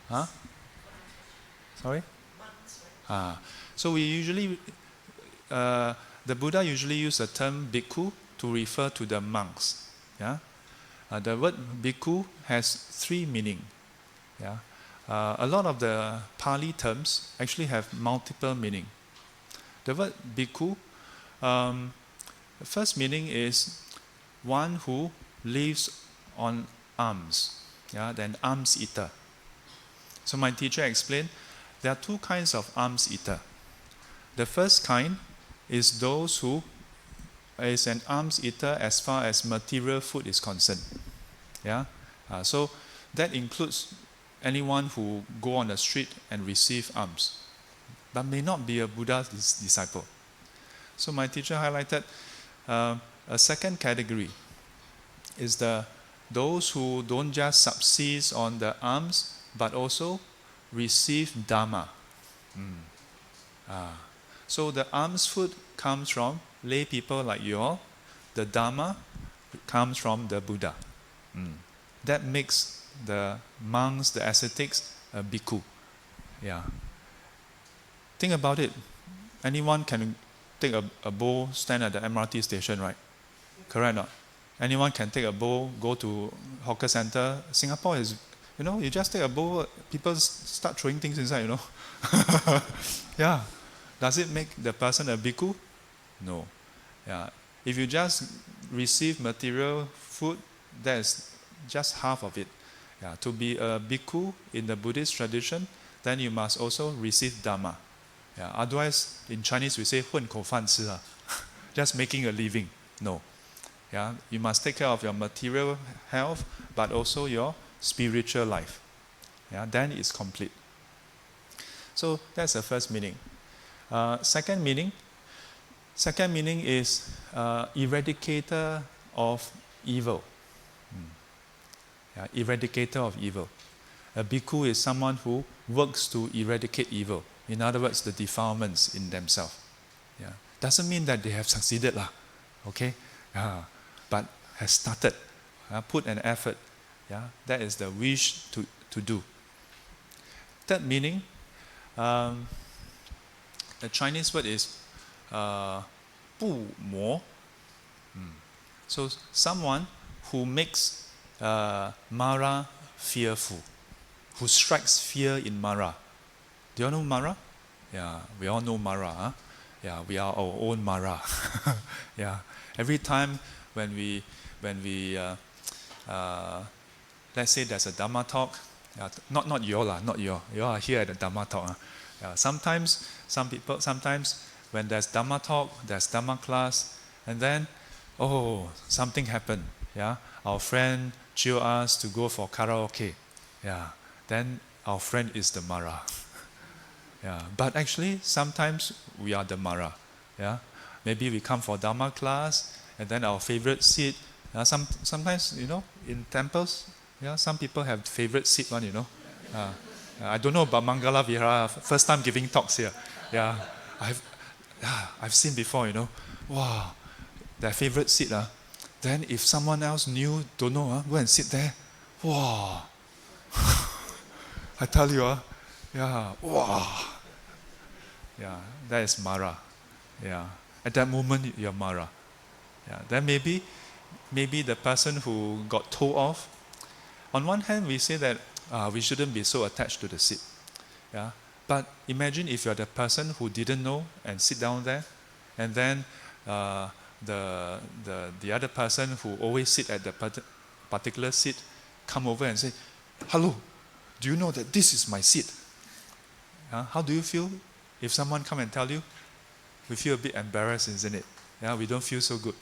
Huh? Sorry? So we usually, the Buddha usually use the term bhikkhu to refer to the monks. Yeah? The word bhikkhu has three meanings. Yeah? A lot of the Pali terms actually have multiple meaning. The word bhikkhu, the first meaning is one who lives on alms, yeah, then alms eater. So my teacher explained there are two kinds of alms eater. The first kind is those who is an alms eater as far as material food is concerned. Yeah, so that includes anyone who go on the street and receive alms, but may not be a Buddha's disciple. So my teacher highlighted a second category is those who don't just subsist on the alms, but also receive Dhamma. So the alms food comes from lay people like you all. The Dhamma comes from the Buddha. That makes the monks, the ascetics, a bhikkhu. Yeah. Think about it. Anyone can take a bowl, stand at the MRT station, right? Correct or not? Anyone can take a bowl, go to hawker center. Singapore is, you just take a bowl, people start throwing things inside, Yeah. Does it make the person a bhikkhu? No. Yeah. If you just receive material food, that's just half of it. Yeah. To be a bhikkhu in the Buddhist tradition, then you must also receive Dhamma. Yeah. Otherwise, in Chinese we say 混口饭吃, just making a living. No. Yeah, you must take care of your material health, but also your spiritual life. Yeah, then it's complete. So that's the first meaning. Second meaning is eradicator of evil. Yeah, eradicator of evil. A bhikkhu is someone who works to eradicate evil. In other words, the defilements in themselves. Yeah, doesn't mean that they have succeeded, lah. Okay. But has started, put an effort. Yeah, that is the wish to do. Third meaning, the Chinese word is 不魔. So someone who makes Mara fearful, who strikes fear in Mara. Do you all know Mara? Yeah, we all know Mara. Huh? Yeah, we are our own Mara. Yeah, every time when we let's say there's a Dhamma talk, not you all, not you all are here at the Dhamma talk. Sometimes when there's Dhamma talk, there's Dhamma class, and then something happened. Yeah, our friend chill us to go for karaoke. Yeah, then our friend is the Mara. Yeah, but actually sometimes we are the Mara. Yeah, maybe we come for Dhamma class. And then our favorite seat. Sometimes, in temples, some people have favorite seat one, I don't know about Mangala Vihara. First time giving talks here. Yeah, I've seen before, Wow, their favorite seat. Then if someone else new, don't know, go and sit there. Wow. I tell you, yeah, wow. Yeah, that is Mara. Yeah, at that moment you're Mara. Yeah, then maybe the person who got told off. On one hand, we say that we shouldn't be so attached to the seat. Yeah, but imagine if you're the person who didn't know and sit down there, and then the other person who always sit at the particular seat come over and say, "Hello, Do you know that this is my seat? How do you feel if someone come and tell you? We feel a bit embarrassed, isn't it? We don't feel so good.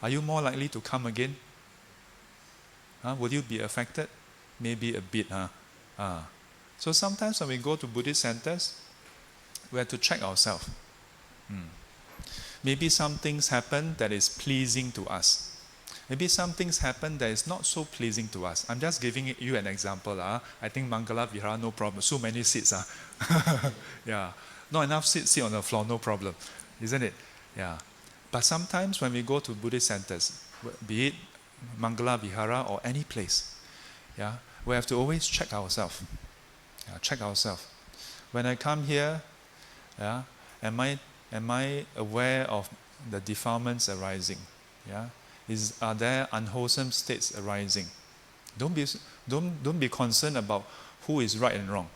Are you more likely to come again? Would you be affected? Maybe a bit. So sometimes when we go to Buddhist centers, we have to check ourselves. Maybe some things happen that is pleasing to us. Maybe some things happen that is not so pleasing to us. I'm just giving you an example. I think Mangala Vihara, no problem. So many seats. Not enough seats, sit on the floor, no problem. Isn't it? But sometimes when we go to Buddhist centers, be it Mangala Vihara or any place, we have to always check ourselves. Check ourselves. When I come here, am I aware of the defilements arising? Are there unwholesome states arising? Don't be concerned about who is right and wrong.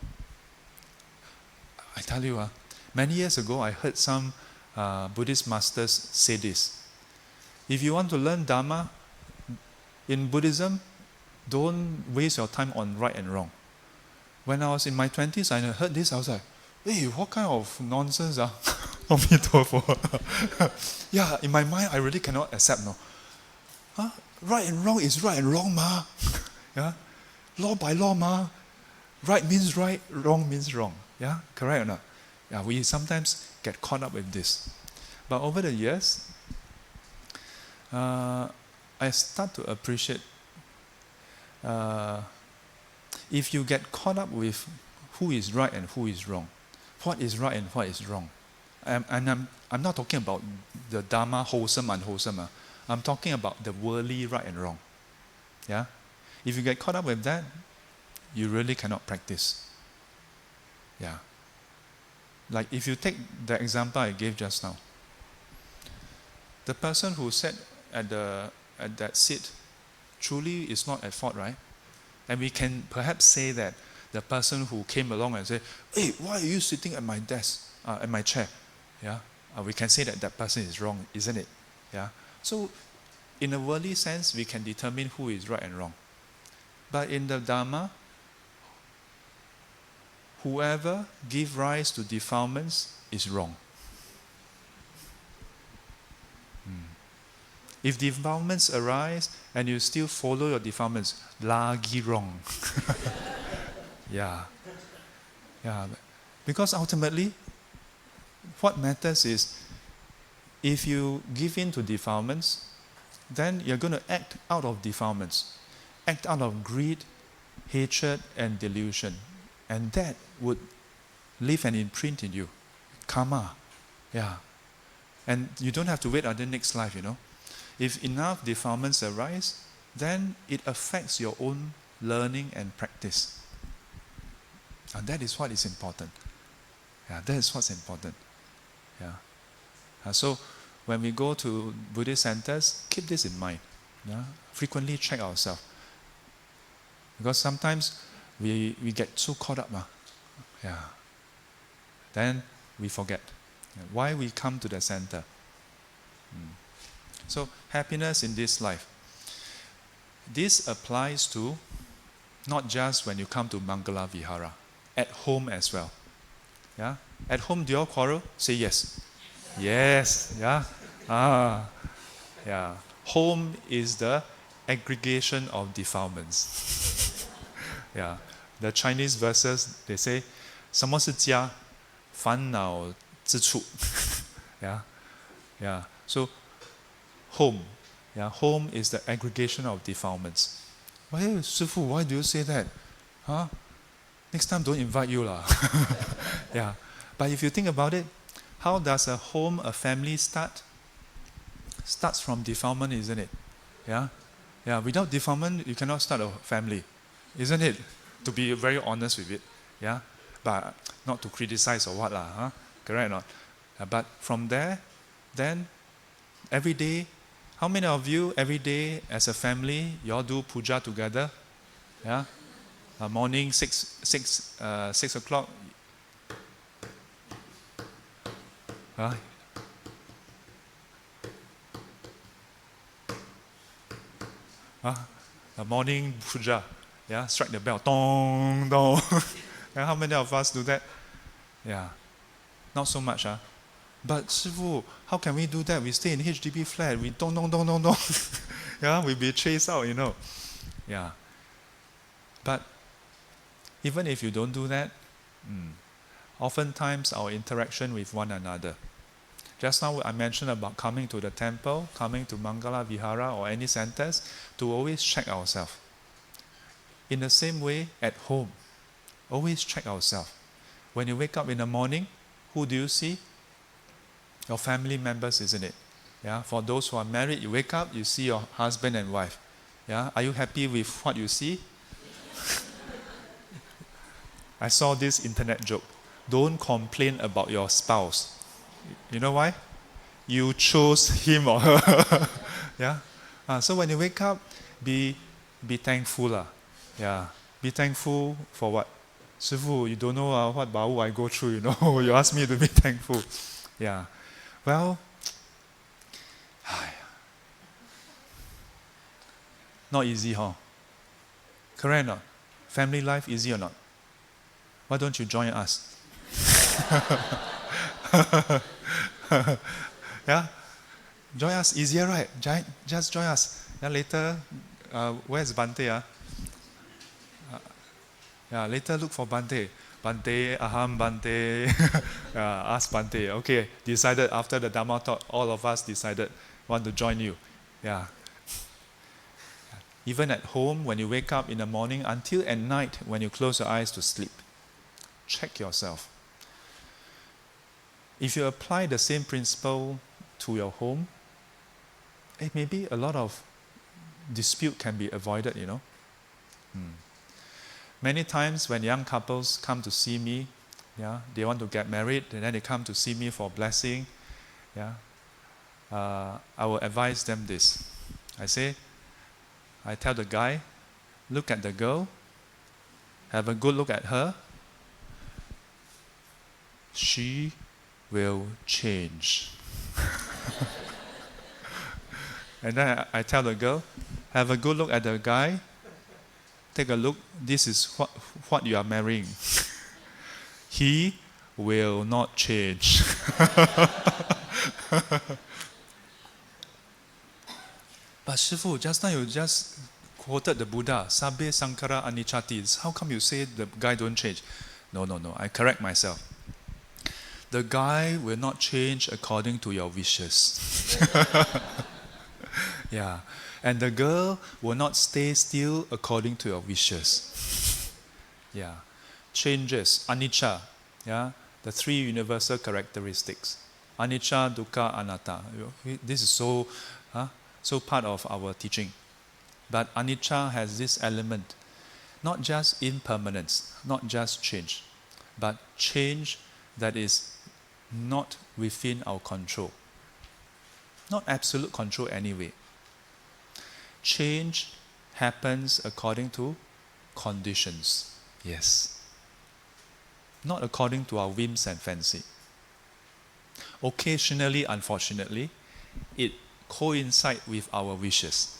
I tell you, many years ago I heard some Buddhist masters say this. If you want to learn Dhamma in Buddhism, don't waste your time on right and wrong. When I was in my 20s, I heard this, I was like, hey, what kind of nonsense? In my mind, I really cannot accept. Right and wrong is right and wrong, ma. Law by law, ma. Right means right, wrong means wrong. Correct or not? We sometimes get caught up with this. But over the years, I start to appreciate if you get caught up with who is right and who is wrong, what is right and what is wrong. And I'm not talking about the Dhamma, wholesome, unwholesome. I'm talking about the worldly right and wrong. If you get caught up with that, you really cannot practice. Like if you take the example I gave just now, the person who sat at that seat truly is not at fault, right? And we can perhaps say that the person who came along and said, hey, why are you sitting at my desk, at my chair? We can say that person is wrong, isn't it? So in a worldly sense, we can determine who is right and wrong. But in the Dhamma, whoever gives rise to defilements is wrong. If defilements arise and you still follow your defilements, lagi wrong. Because ultimately, what matters is if you give in to defilements, then you're going to act out of defilements, act out of greed, hatred, and delusion. And that would leave an imprint in you. Karma. And you don't have to wait until next life, If enough defilements arise, then it affects your own learning and practice. And that is what is important. That is what's important. So when we go to Buddhist centers, keep this in mind. Frequently check ourselves. Because sometimes we get so caught up. Then we forget why we come to the center. So happiness in this life. This applies to not just when you come to Mangala Vihara, at home as well. At home, do you all quarrel? Say yes. Yes. Home is the aggregation of defilements. The Chinese verses, they say, 什么是家？烦恼之处。So home. Home is the aggregation of defilements. Hey, Sifu, why do you say that? Next time don't invite you lah. But if you think about it, how does a home, a family start? Starts from defilement, isn't it? Without defilement, you cannot start a family, isn't it? To be very honest with it. But not to criticize or what lah. Correct or not? But from there, then every day, how many of you every day as a family, you all do puja together? Morning 6 o'clock. Morning puja. Yeah, strike the bell. Dong, dong. And how many of us do that? Yeah, not so much. But Shifu, how can we do that? We stay in HDB flat. We dong, dong, dong, dong, dong. Yeah, we be chased out, Yeah. But even if you don't do that, oftentimes our interaction with one another. Just now I mentioned about coming to the temple, coming to Mangala, Vihara or any centers to always check ourselves. In the same way at home, always check ourselves. When you wake up in the morning, who do you see? Your family members, isn't it? Yeah. For those who are married, you wake up, you see your husband and wife. Yeah. Are you happy with what you see? I saw this internet joke. Don't complain about your spouse. You know why? You chose him or her. Yeah. So when you wake up, be thankful. Yeah. Be thankful for what? Shifu, you don't know what bau I go through, You ask me to be thankful. Yeah. Well, not easy, huh? Correct or not? Family life easy or not? Why don't you join us? Yeah? Join us easier, right? Just join us. Then later, where's Bante? Yeah, later look for Bante. Bante, aham Bante. Ask Bante. Okay, decided after the Dhamma talk, all of us decided want to join you. Yeah. Even at home, when you wake up in the morning, until at night when you close your eyes to sleep, check yourself. If you apply the same principle to your home, maybe a lot of dispute can be avoided, Many times when young couples come to see me, they want to get married, and then they come to see me for blessing, I will advise them this. I tell the guy, look at the girl, have a good look at her. She will change. And then I tell the girl, have a good look at the guy. Take a look, this is what you are marrying. He will not change. But Shifu, just now you just quoted the Buddha, Sabbe Sankara Anichati. How come you say the guy don't change? No, I correct myself. The guy will not change according to your wishes. Yeah. And the girl will not stay still according to your wishes. Yeah. Changes, anicca. Yeah. The three universal characteristics. Anicca, dukkha, anatta. This is so part of our teaching. But anicca has this element, not just impermanence, not just change, but change that is not within our control. Not absolute control anyway. Change happens according to conditions. Yes. Not according to our whims and fancy. Occasionally, unfortunately, it coincides with our wishes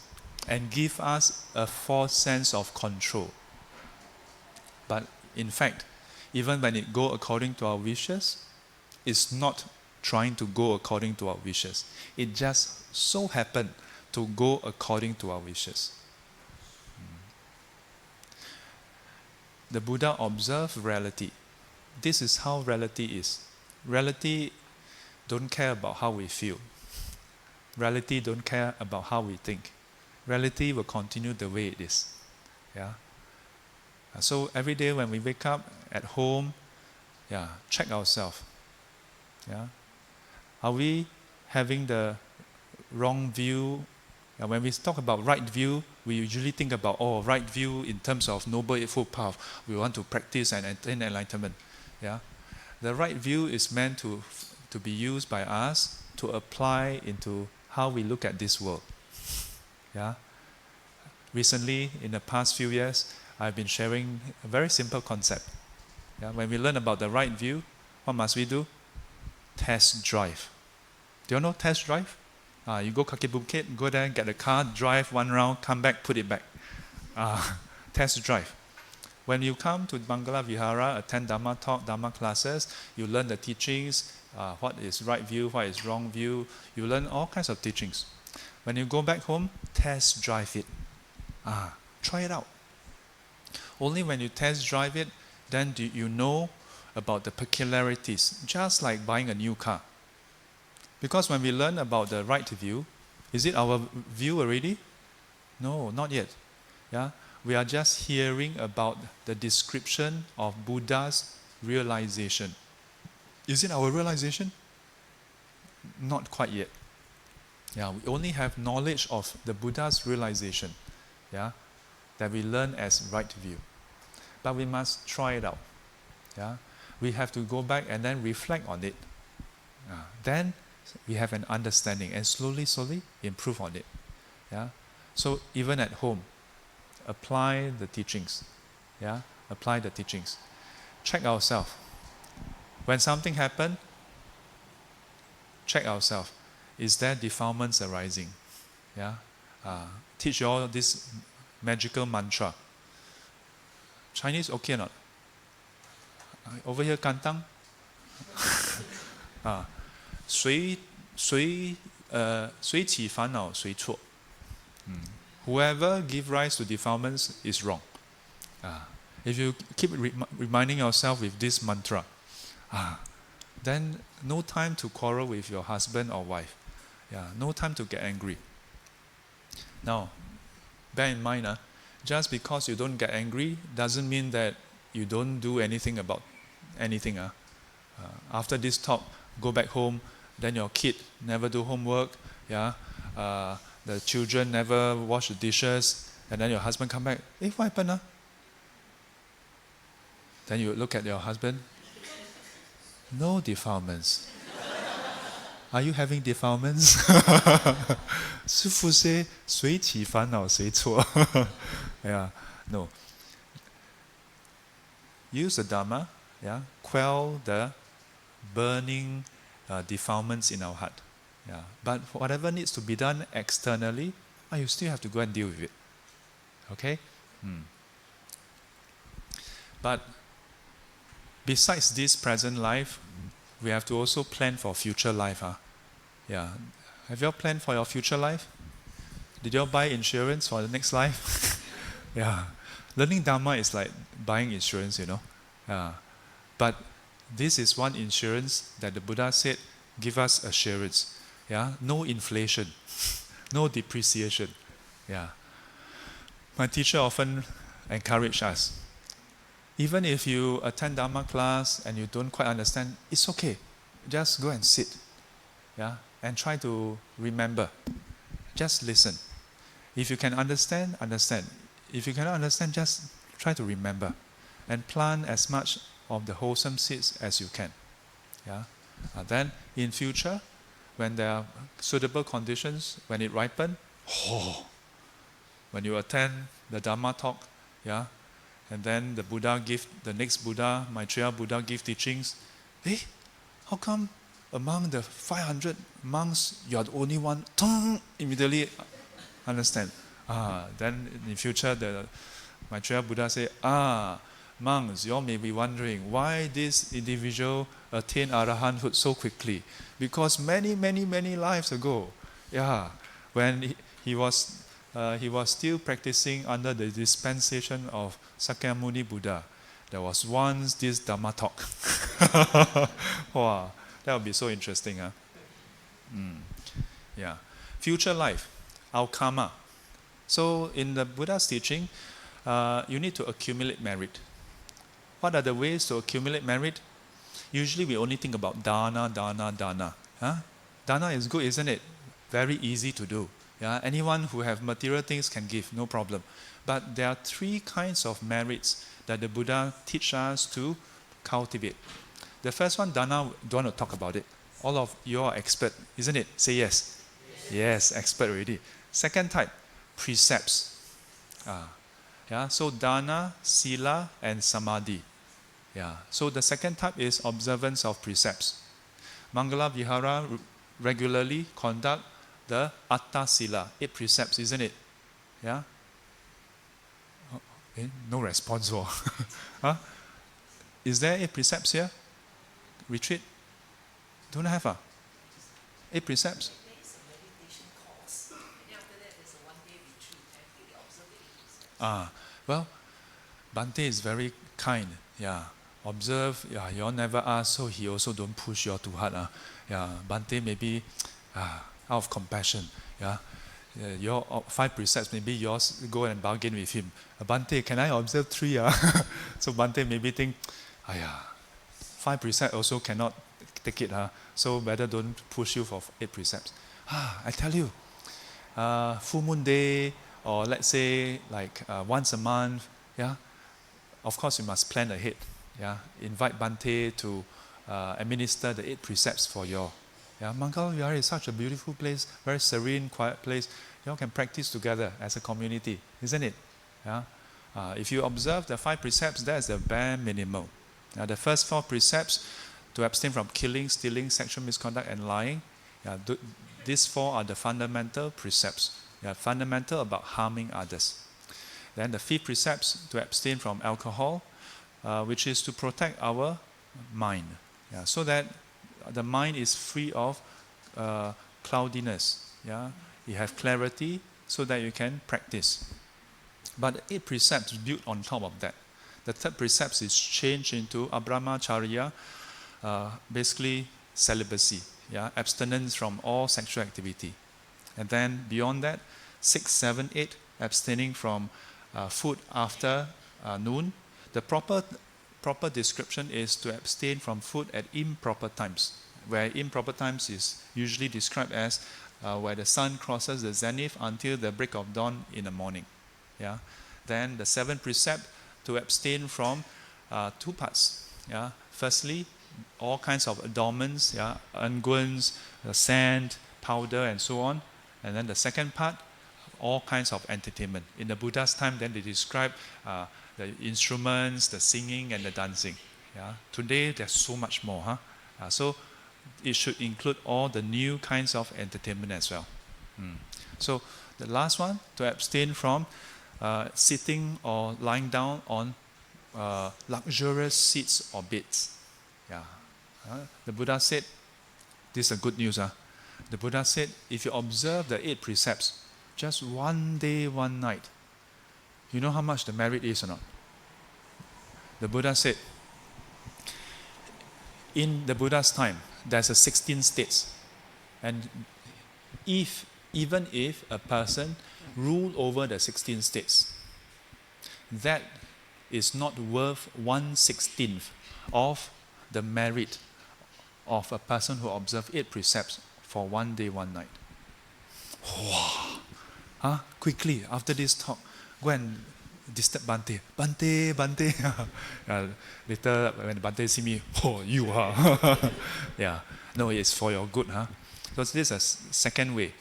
and give us a false sense of control. But in fact, even when it goes according to our wishes, it's not trying to go according to our wishes. It just so happened to go according to our wishes. The Buddha observed reality. This is how reality is. Reality don't care about how we feel. Reality don't care about how we think. Reality will continue the way it is. Yeah. So every day when we wake up at home, check ourselves. Yeah. Are we having the wrong view? When we talk about right view, we usually think about right view in terms of Noble Eightfold Path. We want to practice and attain enlightenment. Yeah. The right view is meant to be used by us to apply into how we look at this world. Yeah. Recently, in the past few years, I've been sharing a very simple concept. Yeah. When we learn about the right view, what must we do? Test drive. Do you know test drive? You go Kaki Bukit, go there, get a car, drive one round, come back, put it back. test drive. When you come to Mangala Vihara, attend Dhamma talk, Dhamma classes, you learn the teachings, what is right view, what is wrong view. You learn all kinds of teachings. When you go back home, test drive it. Try it out. Only when you test drive it, then do you know about the peculiarities, just like buying a new car. Because when we learn about the right view, is it our view already? No, not yet. Yeah? We are just hearing about the description of Buddha's realization. Is it our realization? Not quite yet. Yeah, we only have knowledge of the Buddha's realization, yeah, that we learn as right view. But we must try it out. Yeah? We have to go back and then reflect on it. Then we have an understanding and slowly improve on it. Yeah? So even at home, apply the teachings. Yeah? Apply the teachings. Check ourselves. When something happens, check ourselves. Is there defilements arising? Yeah? Teach you all this magical mantra. Chinese okay or not? Over here, kantang. 随起烦恼随错. Whoever give rise to defilements is wrong. If you keep reminding yourself with this mantra, then no time to quarrel with your husband or wife. Yeah, no time to get angry. Now, bear in mind, just because you don't get angry doesn't mean that you don't do anything about anything. After this talk, go back home, then your kid never do homework, yeah. The children never wash the dishes, and then your husband come back, what happened? Then you look at your husband, no defilements. Are you having defilements? 师父 say, 随起烦恼随错. Yeah, no. Use the Dhamma, yeah, quell the burning defilements in our heart. Yeah. But whatever needs to be done externally, you still have to go and deal with it. Okay? But besides this present life, we have to also plan for future life. Yeah. Have you all planned for your future life? Did you all buy insurance for the next life? Yeah. Learning Dhamma is like buying insurance, Yeah. But this is one insurance that the Buddha said, give us assurance. Yeah. No inflation. No depreciation. Yeah. My teacher often encouraged us. Even if you attend Dhamma class and you don't quite understand, it's okay. Just go and sit. Yeah. And try to remember. Just listen. If you can understand, understand. If you cannot understand, just try to remember. And plant as much of the wholesome seeds as you can. Yeah. Then in future, when there are suitable conditions, when it ripens, when you attend the Dhamma talk, yeah, and then the next Buddha, Maitreya Buddha give teachings, how come among the 500 monks, you are the only one? Immediately understand. Then in future, the Maitreya Buddha say, monks, you all may be wondering why this individual attained arahanthood so quickly. Because many, many, many lives ago, yeah, when he was still practicing under the dispensation of Sakyamuni Buddha, there was once this Dhamma talk. Wow, that would be so interesting. Yeah. Future life, our karma. So in the Buddha's teaching, you need to accumulate merit. What are the ways to accumulate merit? Usually we only think about dana. Dana is good, isn't it? Very easy to do. Yeah? Anyone who have material things can give, no problem. But there are three kinds of merits that the Buddha teaches us to cultivate. The first one, dana, don't want to talk about it. All of you are expert, isn't it? Say yes. Yes, expert already. Second type, precepts. Yeah, so dana, sila, and samadhi. Yeah. So the second type is observance of precepts. Mangala Vihara regularly conduct the Atta Sila, 8 precepts, isn't it? Yeah. No response. Huh? Is there 8 precepts here? Retreat? Don't have 8 precepts? There is a meditation course, and then after that there's a one-day retreat. I think they observe the 8 precepts. Well, Bhante is very kind. Yeah. Observe, yeah, you all never ask, so he also don't push you all too hard. Yeah. Bhante maybe out of compassion. Yeah. Your 5 precepts, maybe yours go and bargain with him. Bhante, can I observe 3? So Bhante maybe think, 5 precepts also cannot take it. So better don't push you for 8 precepts. I tell you, full moon day, or let's say like once a month, yeah, of course you must plan ahead. Yeah, invite Bhante to administer the 8 precepts for you all. Yeah, Mangala Vihara is such a beautiful place, very serene, quiet place. You all can practice together as a community, isn't it? Yeah. If you observe the 5 precepts, that's the bare minimum. Now, the first 4 precepts, to abstain from killing, stealing, sexual misconduct, and lying. Yeah, these 4 are the fundamental precepts. They are fundamental about harming others. Then the 5th precepts, to abstain from alcohol, which is to protect our mind. Yeah, so that the mind is free of cloudiness. Yeah, you have clarity so that you can practice. But the 8 precepts built on top of that. The 3rd precept is changed into abrahmacharya, basically celibacy, yeah, abstinence from all sexual activity. And then beyond that, 6, 7, 8, abstaining from food after noon. The proper description is to abstain from food at improper times, where improper times is usually described as where the sun crosses the zenith until the break of dawn in the morning. Yeah. Then the 7th precept, to abstain from 2 parts. Yeah. Firstly, all kinds of adornments, yeah, unguents, sand, powder, and so on. And then the second part, all kinds of entertainment. In the Buddha's time, then they describe the instruments, the singing, and the dancing. Yeah. Today, there's so much more. So it should include all the new kinds of entertainment as well. So the last one, to abstain from sitting or lying down on luxurious seats or beds. Yeah. The Buddha said, this is a good news. The Buddha said, if you observe the 8 precepts, just one day, one night, you know how much the merit is or not? The Buddha said, in the Buddha's time, there's a 16 states. And even if a person ruled over the 16 states, that is not worth 1/16 of the merit of a person who observed 8 precepts for one day, one night. Wow. Quickly, after this talk, go and disturb Bhante. Bhante. Later, when Bhante see me, you. Yeah. No, it's for your good. Because this is a second way.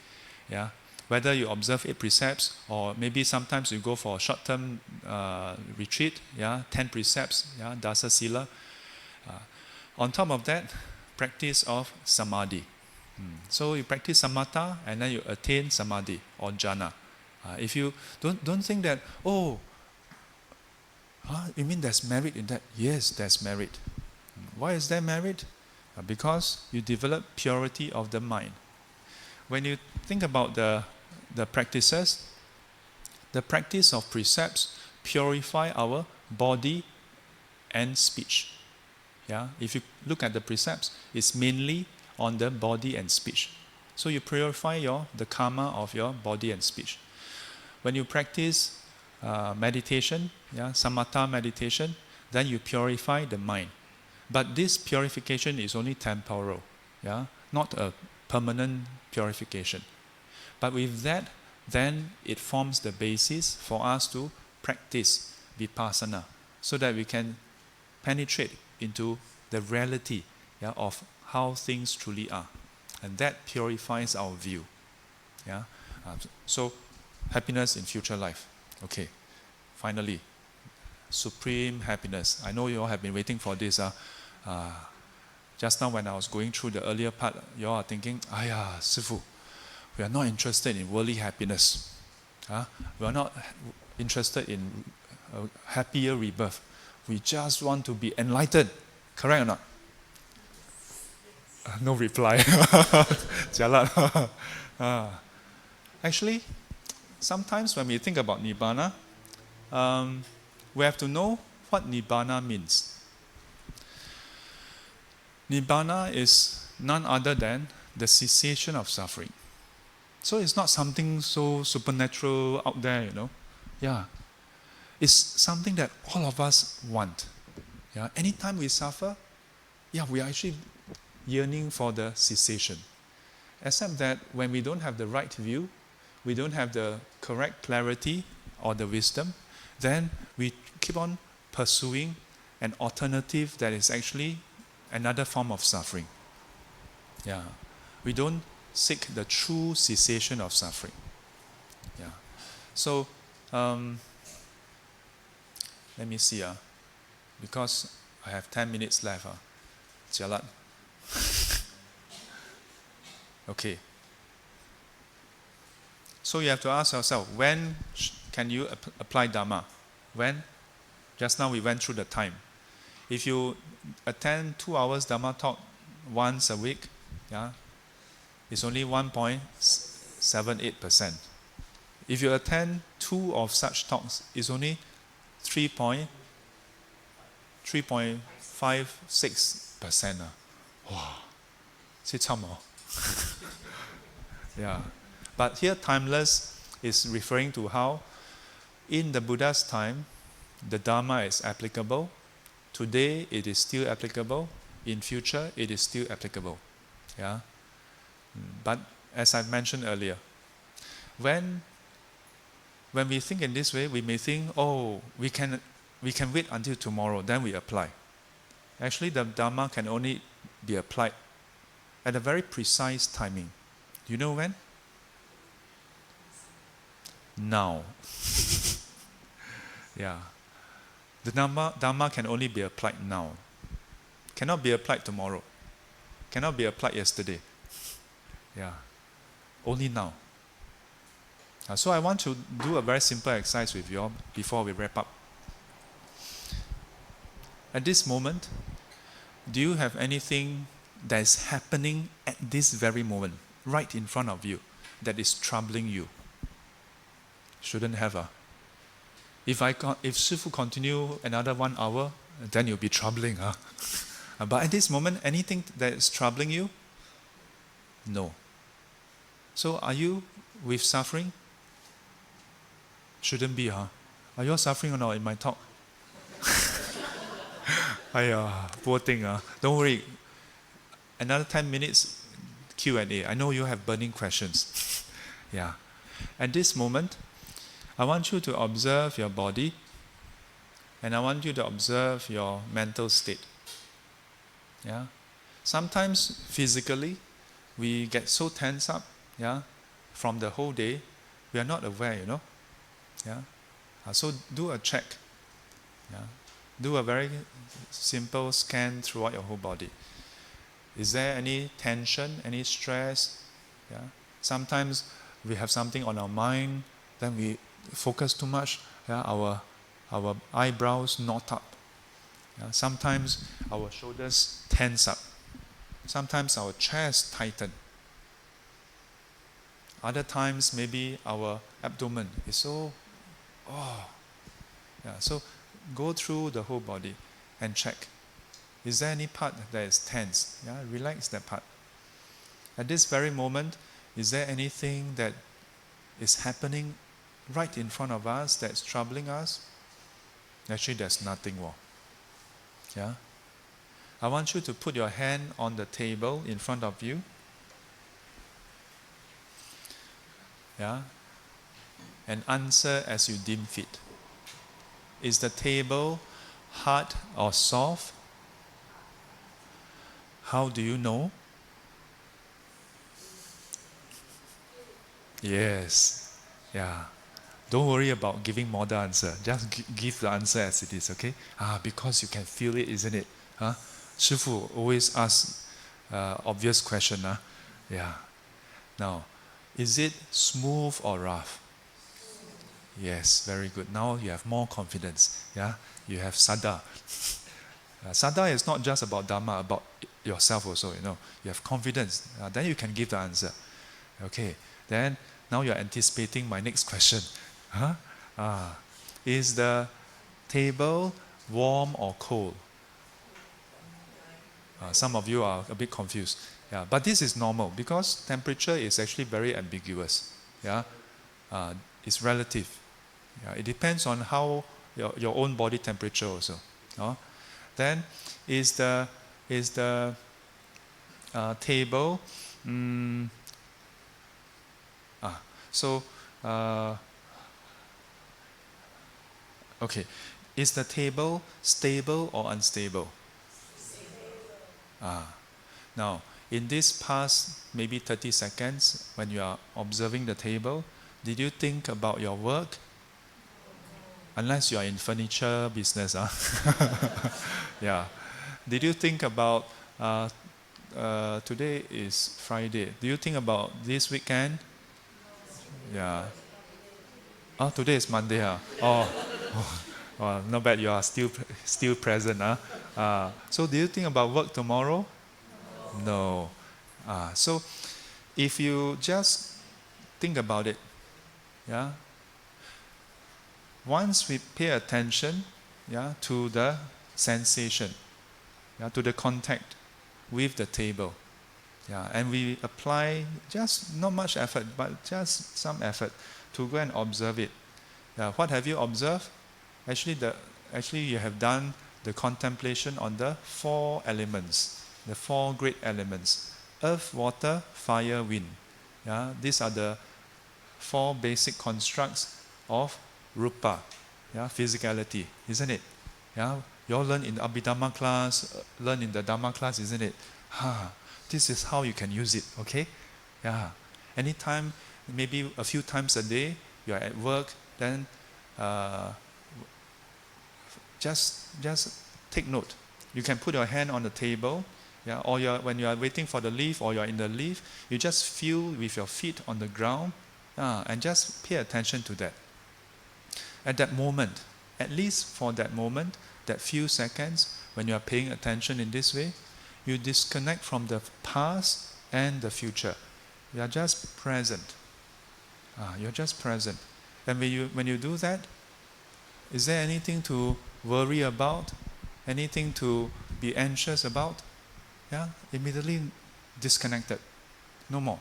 Yeah. Whether you observe 8 precepts, or maybe sometimes you go for a short-term retreat, 10 precepts, dasa sila. On top of that, practice of samadhi. So you practice samatha and then you attain samadhi or jhana. If you don't think that, you mean there's merit in that? Yes, there's merit. Why is there merit? Because you develop purity of the mind. When you think about the practices, the practice of precepts purify our body and speech. Yeah, if you look at the precepts, it's mainly on the body and speech. So you purify the karma of your body and speech. When you practice meditation, samatha meditation, then you purify the mind. But this purification is only temporal, not a permanent purification. But with that, then it forms the basis for us to practice vipassana, so that we can penetrate into the reality of how things truly are. And that purifies our view. So, happiness in future life. Okay, finally, supreme happiness. I know you all have been waiting for this. Just now when I was going through the earlier part, you all are thinking, Sifu, we are not interested in worldly happiness. We are not interested in a happier rebirth. We just want to be enlightened. Correct or not? No reply. Jialat. Actually, sometimes when we think about Nibbana, we have to know what Nibbana means. Nibbana is none other than the cessation of suffering. So it's not something so supernatural out there, Yeah. It's something that all of us want. Yeah. Anytime we suffer, we are actually yearning for the cessation. Except that when we don't have the right view, we don't have the correct clarity or the wisdom, then we keep on pursuing an alternative that is actually another form of suffering. Yeah. We don't seek the true cessation of suffering. Yeah. So, let me see. Because I have 10 minutes left. Jialat. Okay. So you have to ask yourself, when can you apply Dhamma? When? Just now we went through the time. If you attend 2 hours Dhamma talk once a week, it's only 1.78%. If you attend 2 of such talks, it's only 3.56%. Wow, it's more. Yeah. But here, timeless is referring to how, in the Buddha's time, the Dhamma is applicable. Today, it is still applicable. In future, it is still applicable. Yeah. But as I mentioned earlier, when we think in this way, we may think, we can wait until tomorrow, then we apply. Actually, the Dhamma can only be applied at a very precise timing. Do you know when? Now. Yeah. The Dhamma can only be applied now. Cannot be applied tomorrow. Cannot be applied yesterday. Yeah. Only now. So I want to do a very simple exercise with you all before we wrap up. At this moment, do you have anything that is happening at this very moment, right in front of you, that is troubling you? Shouldn't have. If Shifu continue another 1 hour, then it'll be troubling. But at this moment, anything that is troubling you? No. So are you with suffering? Shouldn't be. Are you all suffering or not in my talk? Poor thing. Don't worry. Another 10 minutes Q&A. I know you have burning questions. Yeah. At this moment, I want you to observe your body, and I want you to observe your mental state. Yeah. Sometimes physically, we get so tense up, from the whole day, we are not aware, Yeah. So do a check. Yeah. Do a very simple scan throughout your whole body. Is there any tension, any stress? Yeah. Sometimes we have something on our mind, then we focus too much. Our eyebrows knot up. Sometimes our shoulders tense up. Sometimes our chest tighten. Other times maybe our abdomen is so. So go through the whole body and check. Is there any part that is tense? Relax that part. At this very moment, is there anything that is happening right in front of us that's troubling us? Actually, there's nothing wrong. Yeah? I want you to put your hand on the table in front of you. Yeah? And answer as you deem fit. Is the table hard or soft? How do you know? Yes. Yeah. Don't worry about giving model answer. Just give the answer as it is, okay? Because you can feel it, isn't it? Shifu always asks obvious question. Yeah. Now, is it smooth or rough? Yes, very good. Now you have more confidence. Yeah, you have Saddha. Saddha is not just about Dhamma, about yourself also, you know. You have confidence. Then you can give the answer. Okay, then now you're anticipating my next question. Huh? Is the table warm or cold? Some of you are a bit confused. Yeah, but this is normal because temperature is actually very ambiguous. Yeah, it's relative. Yeah, it depends on how your own body temperature also. Then is the table. So okay, is the table stable or unstable? Now, in this past maybe 30 seconds, when you are observing the table, did you think about your work? Unless you are in furniture business, yeah. Did you think about today is Friday? Do you think about this weekend? Yeah. Oh, today is Monday, Oh, not bad. You are still present, So, do you think about work tomorrow? No. So, if you just think about it, yeah. Once we pay attention, yeah, to the sensation, yeah, to the contact with the table, yeah, and we apply just not much effort, but just some effort to go and observe it. Yeah, what have you observed? Actually, you have done the contemplation on the four elements, the four great elements: earth, water, fire, wind. Yeah, these are the four basic constructs of rupa, yeah, physicality, isn't it? Yeah, you all learn in the Abhidhamma class, learn in the Dhamma class, isn't it? This is how you can use it, okay? Yeah. Anytime, maybe a few times a day, you are at work, then just take note. You can put your hand on the table, yeah, or when you are waiting for the lift or you are in the lift, you just feel with your feet on the ground, and just pay attention to that. At that moment, at least for that moment, that few seconds, when you are paying attention in this way, you disconnect from the past and the future. You are just present. You're just present. And when you do that, is there anything to worry about? Anything to be anxious about? Yeah, immediately disconnected. No more.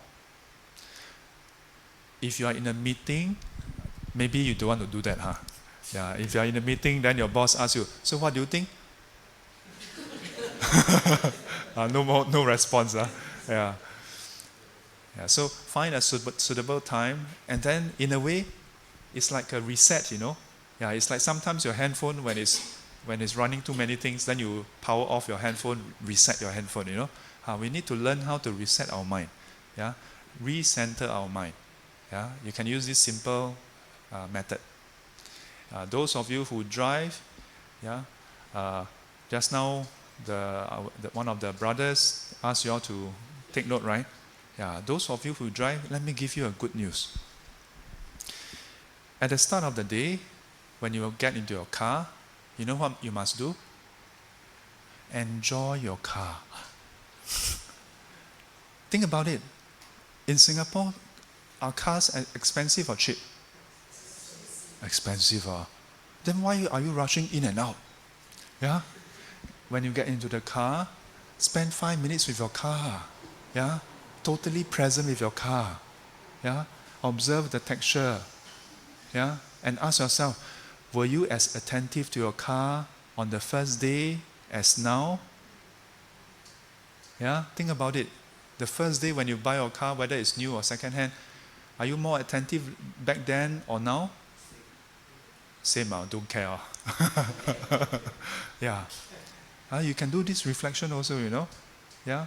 If you are in a meeting, maybe you don't want to do that, Yeah, if you are in a meeting, then your boss asks you, so what do you think? No response, Yeah. Yeah, so find a suitable time, and then in a way, it's like a reset, you know. Yeah, it's like sometimes your handphone, when it's running too many things, then you power off your handphone, reset your handphone, you know. We need to learn how to reset our mind, yeah, recenter our mind. Yeah, you can use this simple method. Those of you who drive, yeah, just now one of the brothers asked you all to take note, right? Yeah, those of you who drive, let me give you a good news. At the start of the day, when you get into your car, you know what you must do? Enjoy your car. Think about it. In Singapore, are cars expensive or cheap? Expensive. Then why are you rushing in and out? Yeah? When you get into the car, spend 5 minutes with your car. Yeah? Totally present with your car. Yeah? Observe the texture. Yeah? And ask yourself, were you as attentive to your car on the first day as now? Yeah? Think about it. The first day when you buy your car, whether it's new or second hand, are you more attentive back then or now? Same, don't care. Yeah. You can do this reflection also, you know. Yeah.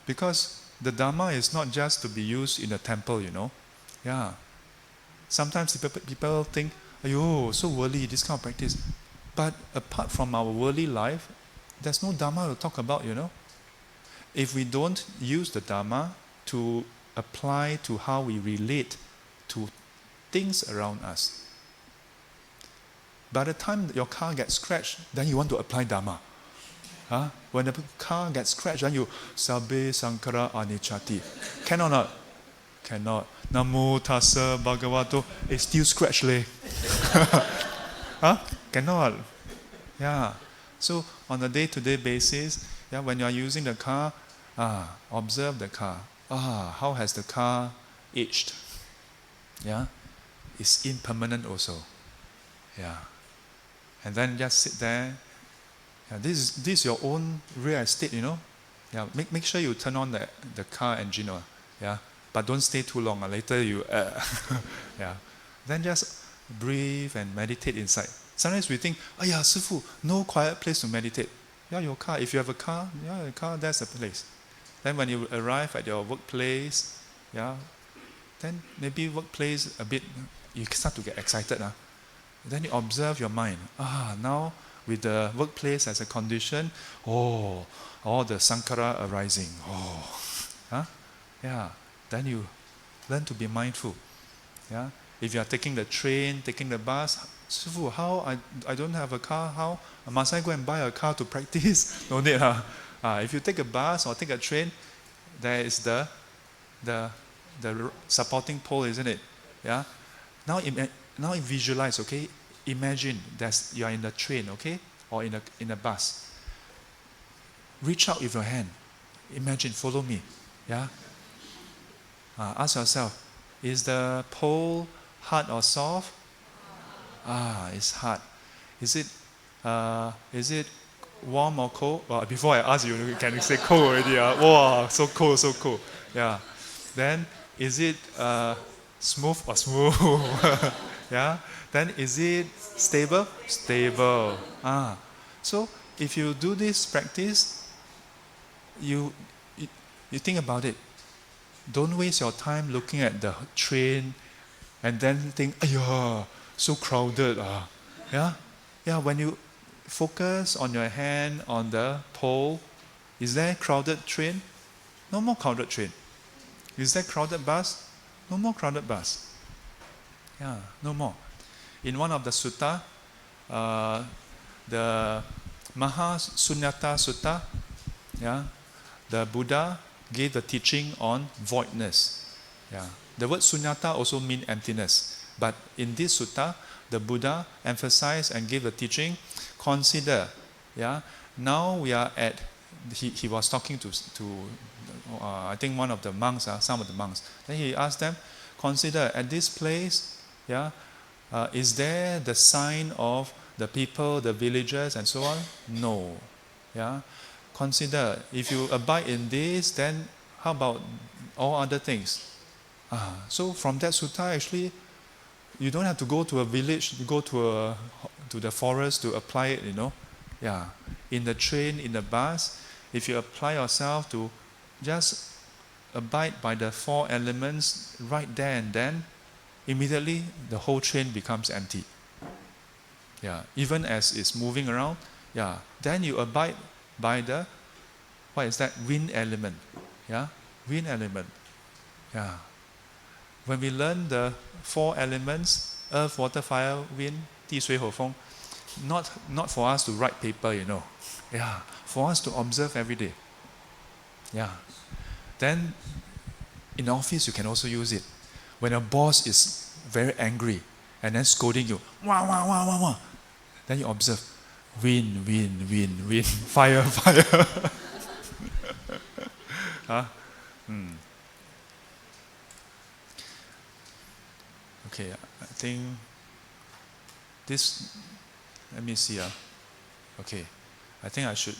Because the Dhamma is not just to be used in a temple, you know. Yeah. Sometimes people think, so worldly, this kind of practice. But apart from our worldly life, there's no Dhamma to talk about, you know. If we don't use the Dhamma to apply to how we relate to things around us, by the time your car gets scratched, then you want to apply Dhamma. Huh? When the car gets scratched, then you Sabbe Sankara Anichati. Can or not? Cannot. Namo Tassa Bhagavato. It's still scratched leh. Huh? Cannot. Yeah. So on a day-to-day basis, yeah, when you are using the car, observe the car. How has the car aged? Yeah. It's impermanent also. Yeah. And then just sit there. Yeah, this is your own real estate, you know. Yeah. Make sure you turn on the car engine. Yeah. But don't stay too long. Later you yeah. Then just breathe and meditate inside. Sometimes we think, Sifu, no quiet place to meditate. Yeah, your car. If you have a car, your car, that's the place. Then when you arrive at your workplace, yeah, then maybe workplace a bit, you start to get excited. Then you observe your mind. Now with the workplace as a condition, all the sankhara arising. Yeah. Then you learn to be mindful. Yeah. If you are taking the train, taking the bus, Sifu, how I don't have a car, how must I go and buy a car to practice? No need. If you take a bus or take a train, there is the supporting pole, isn't it? Yeah. Now you visualize, okay? Imagine that you are in the train, okay, or in a bus. Reach out with your hand. Imagine, follow me. Yeah. Ask yourself, is the pole hard or soft? It's hard. Is it warm or cold? Well, before I ask you can say cold already. Wow, so cold. Yeah. Then is it smooth or smooth? Yeah. Then is it stable? Stable. So if you do this practice, you think about it. Don't waste your time looking at the train and then think, so crowded. Yeah, when you focus on your hand on the pole, is there crowded train? No more crowded train. Is there crowded bus? No more crowded bus. Yeah, no more. In one of the sutta, the Mahasunyata Sutta, yeah, the Buddha gave the teaching on voidness. Yeah. The word sunyata also means emptiness. But in this sutta, the Buddha emphasized and gave the teaching, consider, yeah, now we are at, he was talking to I think one of the monks, some of the monks. Then he asked them, consider at this place, yeah, is there the sign of the people, the villagers and so on? No. Yeah. Consider, if you abide in this, then how about all other things? So from that sutta, actually, you don't have to go to a village, go to the forest to apply it, you know. Yeah. In the train, in the bus, if you apply yourself to just abide by the four elements right there and then, immediately the whole train becomes empty. Yeah. Even as it's moving around, yeah. Then you abide by the, what is that? Wind element. Yeah? Wind element. Yeah. When we learn the four elements, earth, water, fire, wind, 地水火风, not for us to write paper, you know. Yeah. For us to observe every day. Yeah. Then in the office you can also use it. When your boss is very angry and then scolding you, wah, wah, wah, wah, wah. Then you observe. Wind, wind, wind, wind, fire, fire. Okay, I think this, let me see. Okay, I think I should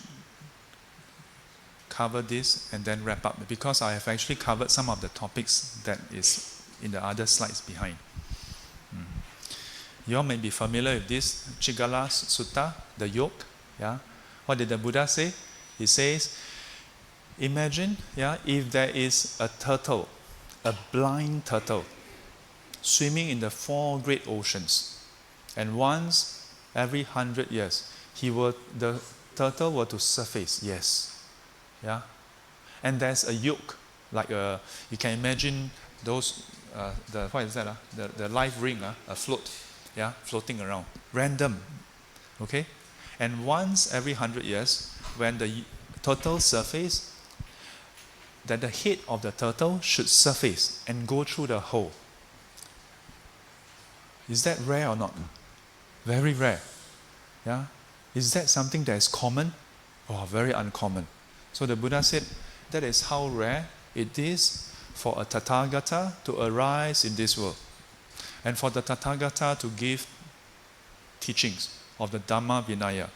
cover this and then wrap up, because I have actually covered some of the topics that is in the other slides behind. You all may be familiar with this Chigala Sutta, the yoke. Yeah? What did the Buddha say? He says, imagine, yeah, if there is a turtle, a blind turtle, swimming in the four great oceans, and once every 100 years, the turtle were to surface. Yes. Yeah? And there's a yoke, like you can imagine those, what is that? The life ring, a float. yeah, floating around, random, okay? And once every 100 years, when the turtle surface, that the head of the turtle should surface and go through the hole. Is that rare or not? Very rare. Yeah? Is that something that is common? Oh, very uncommon. So the Buddha said, that is how rare it is for a Tathagata to arise in this world. And for the Tathagata to give teachings of the Dhamma Vinaya.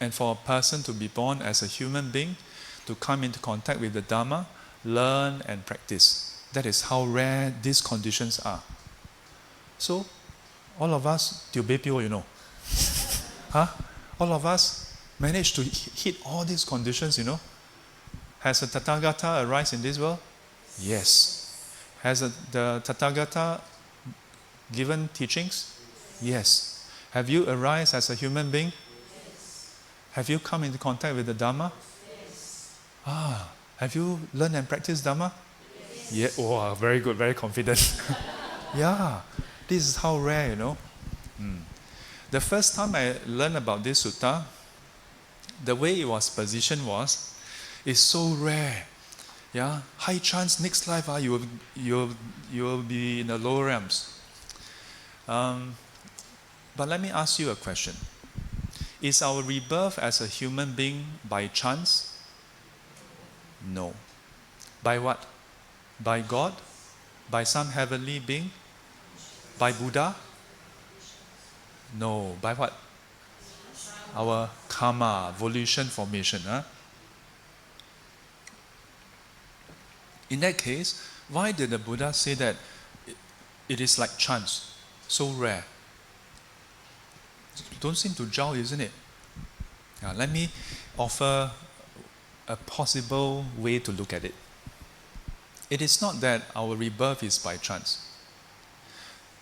And for a person to be born as a human being, to come into contact with the Dhamma, learn and practice. That is how rare these conditions are. So, all of us, you know. Huh? All of us managed to hit all these conditions, you know. Has a Tathagata arise in this world? Yes. Has the Tathagata given teachings? Yes. Have you arise as a human being? Yes. Have you come into contact with the Dhamma? Yes. Have you learned and practiced Dhamma? Yes. Yeah. Oh, very good, very confident. Yeah. This is how rare, you know. The first time I learned about this sutta, the way it was positioned is so rare. Yeah, high chance next life you will be in the lower realms. But let me ask you a question. Is our rebirth as a human being by chance? No. By what? By God? By some heavenly being? By Buddha? No. By what? Our karma, volition, formation. Huh? In that case, why did the Buddha say that it is like chance, so rare? Don't seem to gel, isn't it? Let me offer a possible way to look at it. It is not that our rebirth is by chance.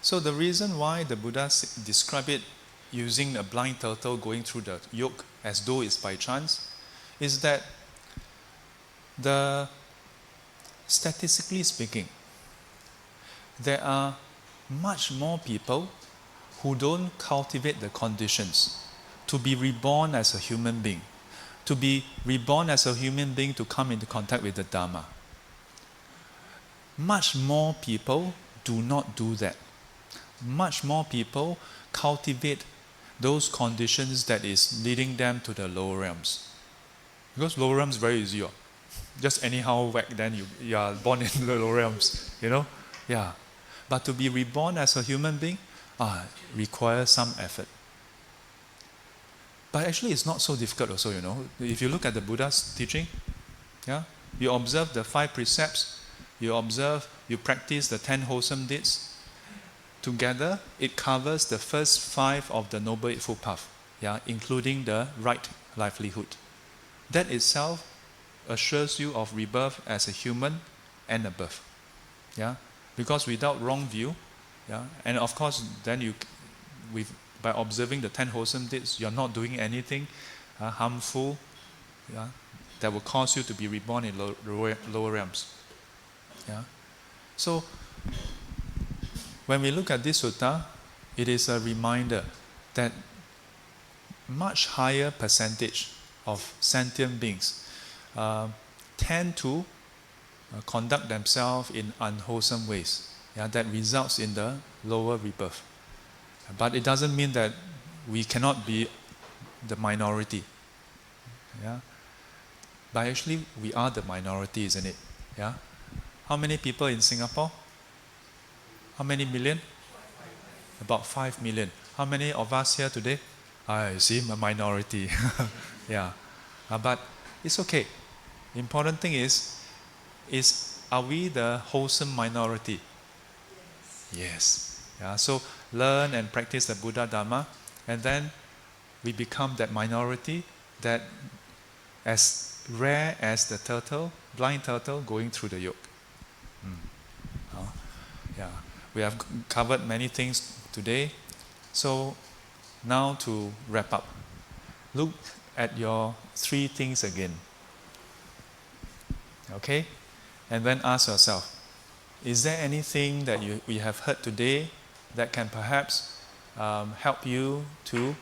So the reason why the Buddha described it using a blind turtle going through the yoke as though it's by chance is that statistically speaking, there are much more people who don't cultivate the conditions to be reborn as a human being, to be reborn as a human being to come into contact with the Dhamma. Much more people do not do that. Much more people cultivate those conditions that is leading them to the lower realms. Because lower realms is very easy. Just anyhow whack, then you are born in the lower realms, you know? Yeah. But to be reborn as a human being requires some effort. But actually it's not so difficult also, you know. If you look at the Buddha's teaching, yeah, you observe the 5 precepts, you practice the 10 wholesome deeds. Together, it covers the first 5 of the Noble Eightfold Path, yeah, including the right livelihood. That itself assures you of rebirth as a human and above. Yeah? Because without wrong view, yeah, and of course then by observing the 10 wholesome deeds, you're not doing anything harmful, yeah, that will cause you to be reborn in lower realms. Yeah? So, when we look at this sutta, it is a reminder that much higher percentage of sentient beings tend to conduct themselves in unwholesome ways. Yeah, that results in the lower rebirth. But it doesn't mean that we cannot be the minority. Yeah? But actually, we are the minority, isn't it? Yeah? How many people in Singapore? How many million? About 5 million. How many of us here today? I see, a minority. Yeah. But it's okay. Important thing is are we the wholesome minority? Yes. Yeah. So learn and practice the Buddha Dhamma, and then we become that minority that as rare as the turtle, blind turtle going through the yoke. Yeah. We have covered many things today. So now to wrap up, look at your 3 things again. Okay? And then ask yourself, is there anything that we have heard today that can perhaps help you to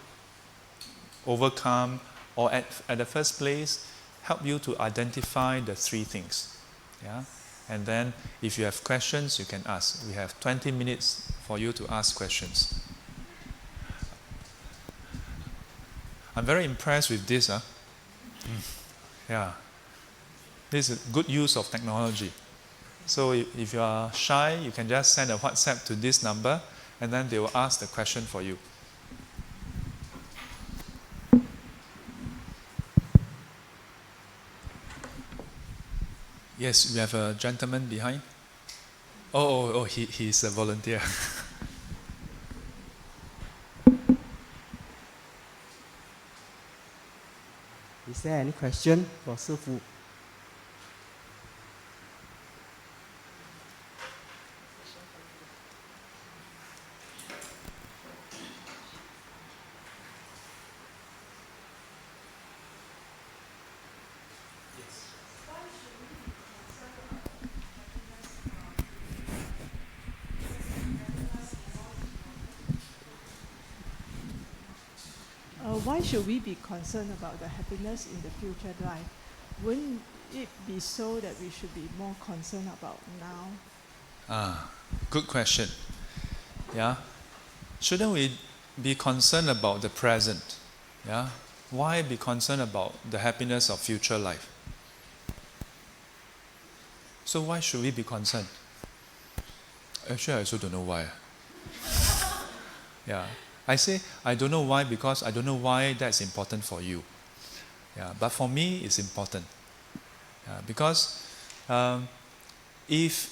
overcome, or at the first place, help you to identify the three things. Yeah? And then if you have questions, you can ask. We have 20 minutes for you to ask questions. I'm very impressed with this. Yeah. This is good use of technology. So if you are shy, you can just send a WhatsApp to this number, and then they will ask the question for you. Yes, we have a gentleman behind. He's a volunteer. Is there any question for Sư-Phụ? Why should we be concerned about the happiness in the future life? Wouldn't it be so that we should be more concerned about now? Good question. Yeah. Shouldn't we be concerned about the present? Yeah. Why be concerned about the happiness of future life? So why should we be concerned? Actually, I also don't know why. Yeah. I say I don't know why because I don't know why that's important for you. Yeah. But for me, it's important. Because if,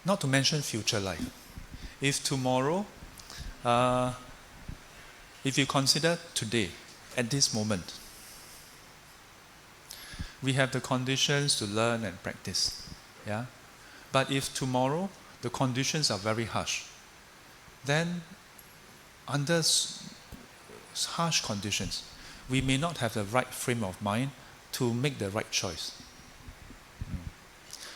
not to mention future life, if tomorrow, if you consider today, at this moment, we have the conditions to learn and practice. Yeah? But if tomorrow the conditions are very harsh, then under harsh conditions, we may not have the right frame of mind to make the right choice.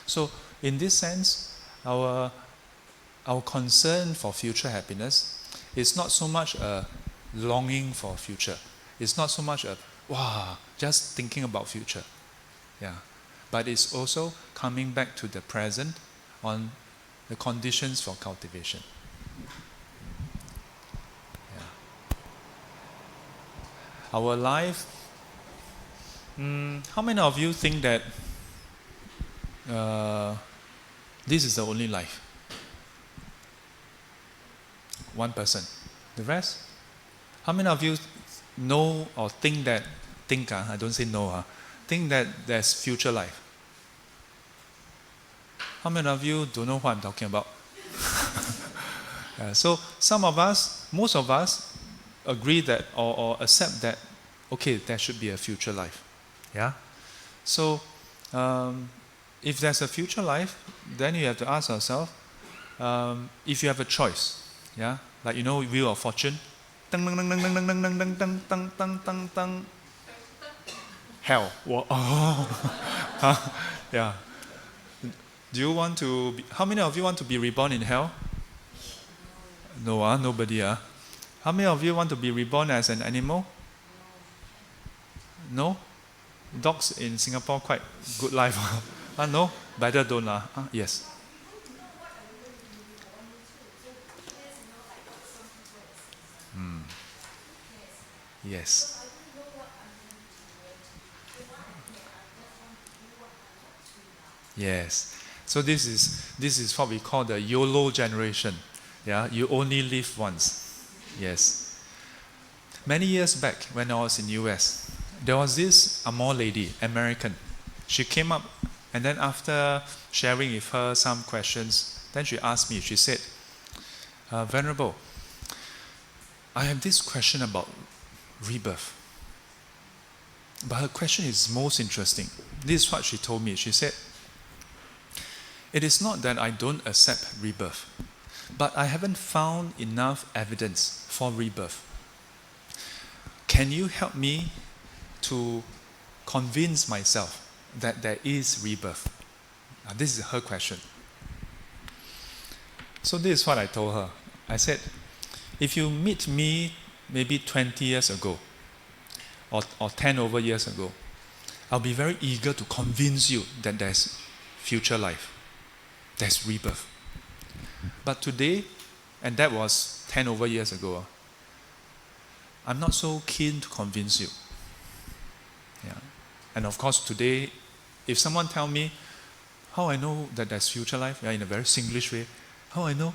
So, in this sense, our concern for future happiness is not so much a longing for future. It's not so much a, just thinking about future. Yeah. But it's also coming back to the present on the conditions for cultivation. Our life, how many of you think that this is the only life? One person. The rest? How many of you know or think that, I don't say no, think that there's future life? How many of you don't know what I'm talking about? So some of us, most of us, agree that or accept that, okay, there should be a future life. Yeah? So, if there's a future life, then you have to ask yourself, if you have a choice, yeah, like Wheel of Fortune, dang, dang, dang, dang, dang, dang, dang, dang, dang, dang, dang, dang, dang. Hell. Yeah. Do you want to? How many of you want to be reborn in hell? No, nobody. How many of you want to be reborn as an animal? No? Dogs in Singapore quite good life. No? Better don't. Yes. Yes. Yes. So this is what we call the YOLO generation. Yeah, you only live once. Yes. Many years back when I was in US, there was this Amor lady, American. She came up and then after sharing with her some questions, then she asked me, she said, Venerable, I have this question about rebirth. But her question is most interesting. This is what she told me. She said, it is not that I don't accept rebirth, but I haven't found enough evidence for rebirth. Can you help me to convince myself that there is rebirth? Now, this is her question. So this is what I told her. I said, If you meet me maybe 20 years ago, or 10 over years ago, I'll be very eager to convince you that there's future life, there's rebirth. But today, and that was 10 over years ago, I'm not so keen to convince you. Yeah. And of course today, if someone tell me, how I know that there's future life, in a very Singlish way, how I know?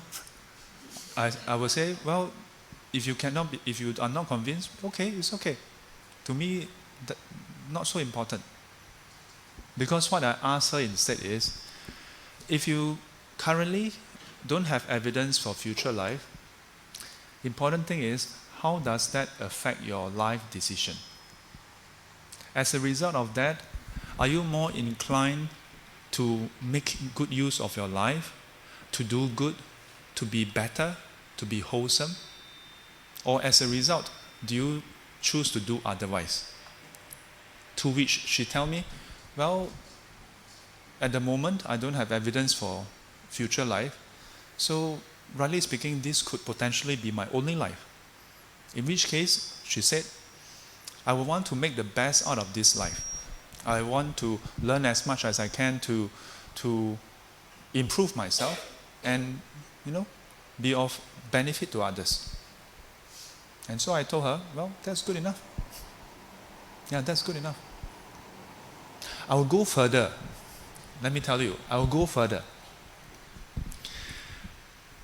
I will say, well, if you are not convinced, okay, it's okay. To me, not so important. Because what I ask her instead is, if you currently don't have evidence for future life, important thing is, how does that affect your life decision? As a result of that, are you more inclined to make good use of your life, to do good, to be better, to be wholesome? Or as a result, do you choose to do otherwise? To which she tell me, well, at the moment I don't have evidence for future life, so rightly speaking, this could potentially be my only life. In which case, she said, I will want to make the best out of this life. I want to learn as much as I can to improve myself and, be of benefit to others. And so I told her, well, that's good enough. Yeah, that's good enough. I will go further. Let me tell you, I will go further.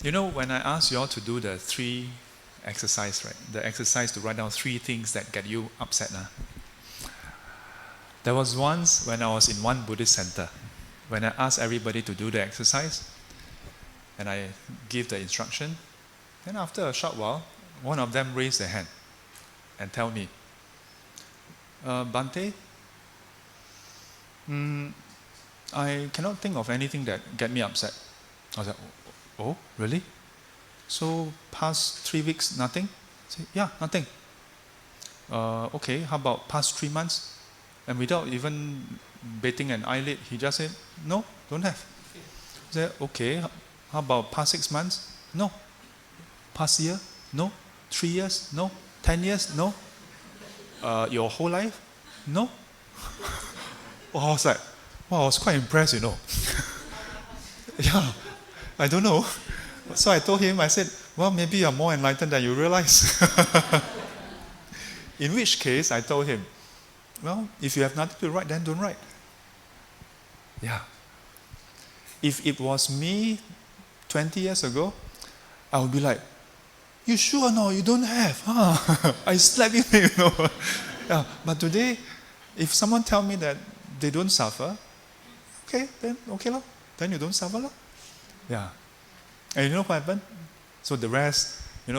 When I asked you all to do the 3 exercise, right? The exercise to write down 3 things that get you upset. There was once when I was in one Buddhist center, when I asked everybody to do the exercise, and I give the instruction, then after a short while, one of them raised their hand and tell me, Bhante, I cannot think of anything that get me upset. I was like, oh, really? So past 3 weeks, nothing? I said, yeah, nothing. Okay, how about past 3 months? And without even batting an eyelid, he just said, no, don't have. I said, okay, how about past 6 months? No. Past year? No. 3 years? No. 10 years? No. Your whole life? No. I was like, wow, I was quite impressed, Yeah, I don't know. So I told him, I said, well, maybe you're more enlightened than you realize. In which case, I told him, well, if you have nothing to write, then don't write. Yeah. If it was me 20 years ago, I would be like, you sure no, you don't have? Huh? I slap you, Yeah. But today, if someone tell me that they don't suffer, okay, then okay lor. Then you don't suffer lor. Yeah. And you know what happened? So the rest, they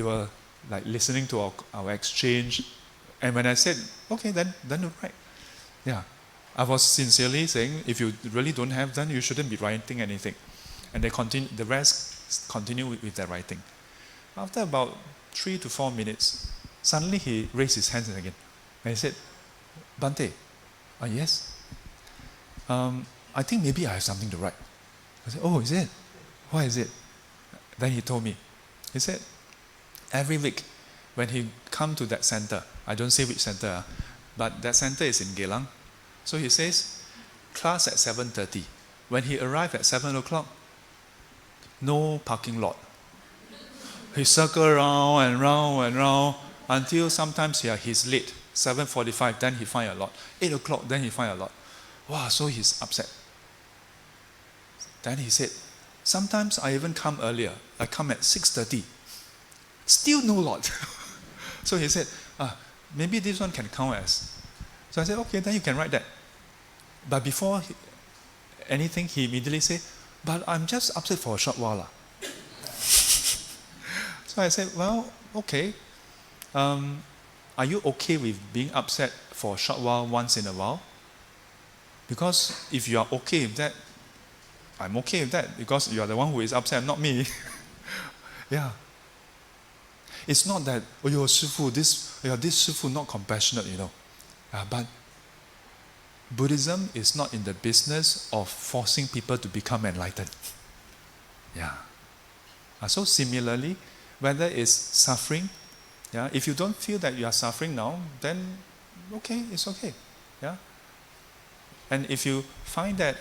were like listening to our exchange. And when I said, okay, then don't write. Yeah. I was sincerely saying, if you really don't have, then you shouldn't be writing anything. And the rest continue with their writing. After about 3 to 4 minutes, suddenly he raised his hands again. And he said, Bhante, yes? I think maybe I have something to write. I said, oh, is it? What is it? Then he told me. He said, every week when he come to that center, I don't say which center, but that center is in Geylang. So he says, class at 7:30. When he arrived at 7 o'clock, no parking lot. He circle round and round and round until sometimes he's late. 7:45, then he find a lot. 8 o'clock, then he find a lot. Wow, so he's upset. Then he said, sometimes I even come earlier. I come at 6:30. Still no lot. So he said, maybe this one can count as. So I said, okay, then you can write that. But before anything, he immediately said, but I'm just upset for a short while. So I said, well, okay. Are you okay with being upset for a short while once in a while? Because if you are okay with that, I'm okay with that because you are the one who is upset, not me. Yeah. It's not that, Shifu, this Shifu not compassionate, but Buddhism is not in the business of forcing people to become enlightened. Yeah. So similarly, whether it's suffering. Yeah, if you don't feel that you are suffering now, then okay, it's okay. Yeah. And if you find that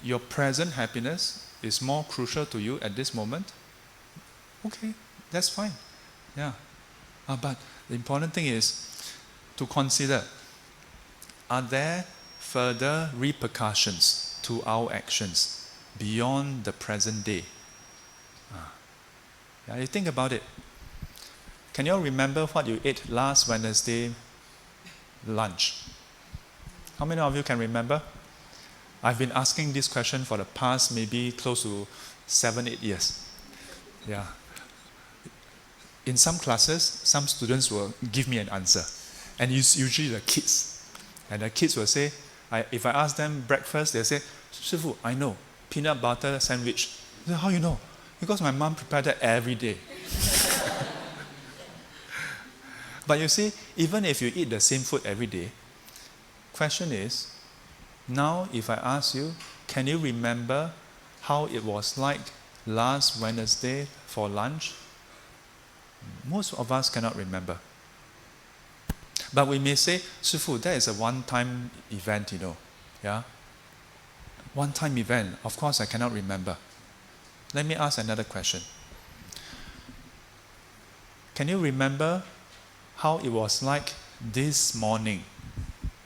your present happiness is more crucial to you at this moment, okay, that's fine. Yeah. But the important thing is to consider, are there further repercussions to our actions beyond the present day? Yeah, you think about it. Can you all remember what you ate last Wednesday lunch? How many of you can remember? I've been asking this question for the past maybe close to 7-8 years. Yeah. In some classes, some students will give me an answer. And it's usually the kids. And the kids will say, if I ask them breakfast, they'll say, Shifu, I know, peanut butter sandwich. I say, how you know? Because my mom prepared that every day. But you see, even if you eat the same food every day, question is, now if I ask you, can you remember how it was like last Wednesday for lunch? Most of us cannot remember. But we may say, Shifu, that is a one-time event, you know. Yeah? One-time event. Of course, I cannot remember. Let me ask another question. Can you remember how it was like this morning?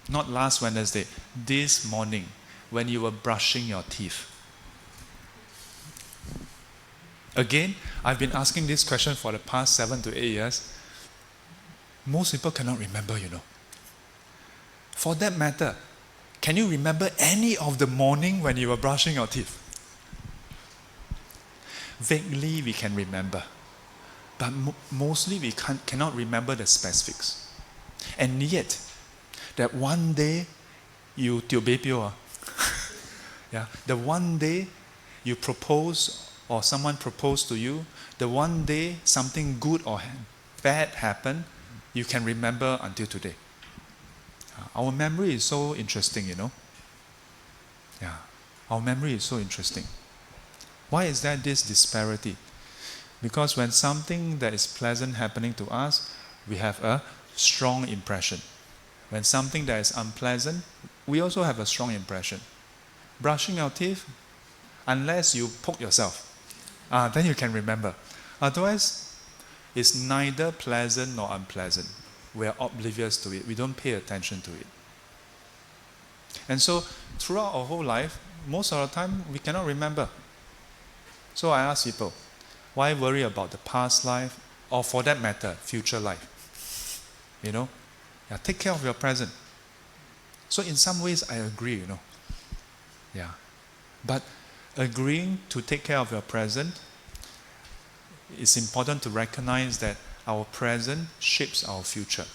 Not last Wednesday, this morning, when you were brushing your teeth. Again, I've been asking this question for the past 7 to 8 years. Most people cannot remember, you know. For that matter, can you remember any of the morning when you were brushing your teeth? Vaguely we can remember, but mostly we cannot remember the specifics. And yet, that one day you yeah, the one day you propose or someone proposed to you, the one day something good or bad happened, you can remember until today. Our memory is so interesting, you know. Yeah, our memory is so interesting. Why is there this disparity? Because when something that is pleasant happening to us, we have a strong impression. When something that is unpleasant, we also have a strong impression. Brushing our teeth, unless you poke yourself, then you can remember. Otherwise, it's neither pleasant nor unpleasant. We are oblivious to it. We don't pay attention to it. And so, throughout our whole life, most of the time, we cannot remember. So I ask people, why worry about the past life, or for that matter, future life? You know? Yeah, take care of your present. So in some ways, I agree, you know. Yeah. But agreeing to take care of your present, it's important to recognize that our present shapes our future.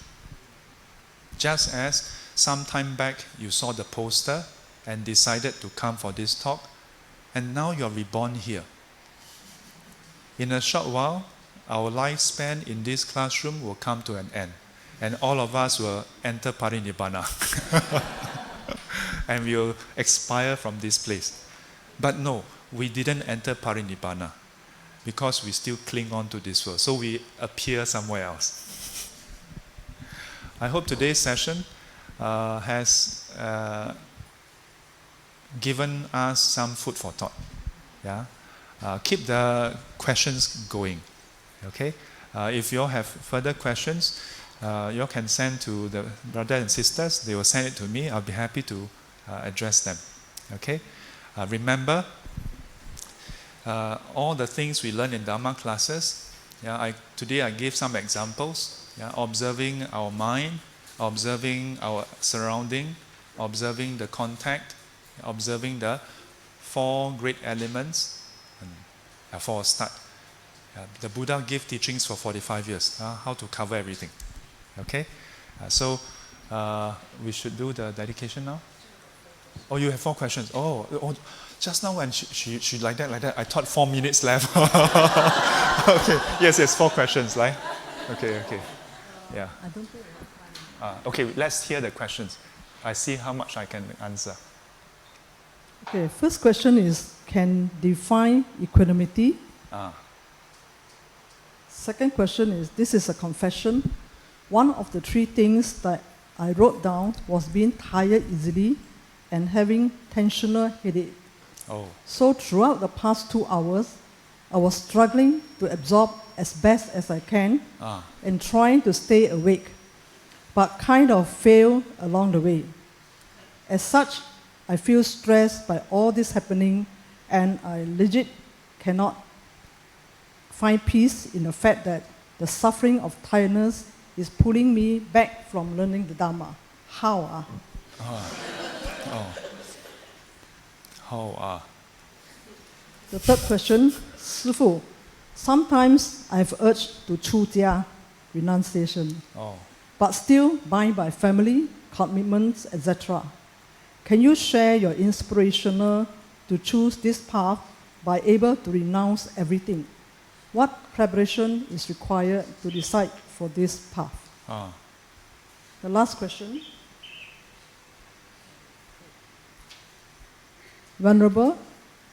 Just as some time back you saw the poster and decided to come for this talk, and now you're reborn here. In a short while, our lifespan in this classroom will come to an end, and all of us will enter Parinibbana and we will expire from this place. But no, we didn't enter Parinibbana because we still cling on to this world. So we appear somewhere else. I hope today's session has given us some food for thought. Yeah, keep the questions going. Okay, if you all have further questions, you all can send to the brothers and sisters. They will send it to me. I'll be happy to address them. Okay, remember all the things we learn in Dhamma classes. Yeah, today I gave some examples. Yeah, observing our mind, observing our surrounding, observing the contact, observing the 4 great elements. And for a start, the Buddha gave teachings for 45 years, how to cover everything. Okay, so we should do the dedication now. Oh, you have 4 questions. Oh, just now when she like that, I thought 4 minutes left. Okay, yes, 4 questions, right? Okay, yeah. I don't think we have time. Okay, let's hear the questions. I see how much I can answer. Okay, first question is, can define equanimity? second question is, this is a confession. One of the 3 things that I wrote down was being tired easily and having tensional headache. Oh. So throughout the past 2 hours, I was struggling to absorb as best as I can and trying to stay awake, but kind of failed along the way. As such, I feel stressed by all this happening, and I legit cannot find peace in the fact that the suffering of tiredness is pulling me back from learning the Dhamma. How? How? The third question, Sifu, sometimes I have urged to chu jia, renunciation, but still bound by family, commitments, etc. Can you share your inspirational to choose this path by able to renounce everything? What preparation is required to decide for this path? The last question. Venerable,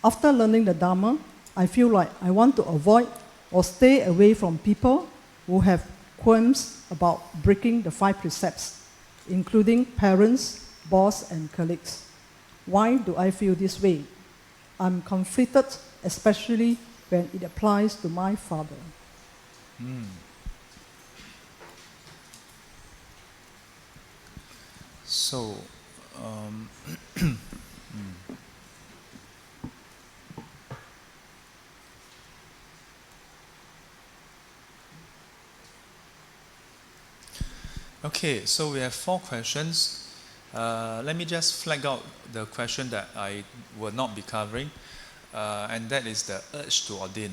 after learning the Dhamma, I feel like I want to avoid or stay away from people who have qualms about breaking the 5 precepts, including parents, boss, and colleagues. Why do I feel this way? I'm conflicted, especially when it applies to my father. So, okay, so we have 4 questions. Let me just flag out the question that I will not be covering, and that is the urge to ordain.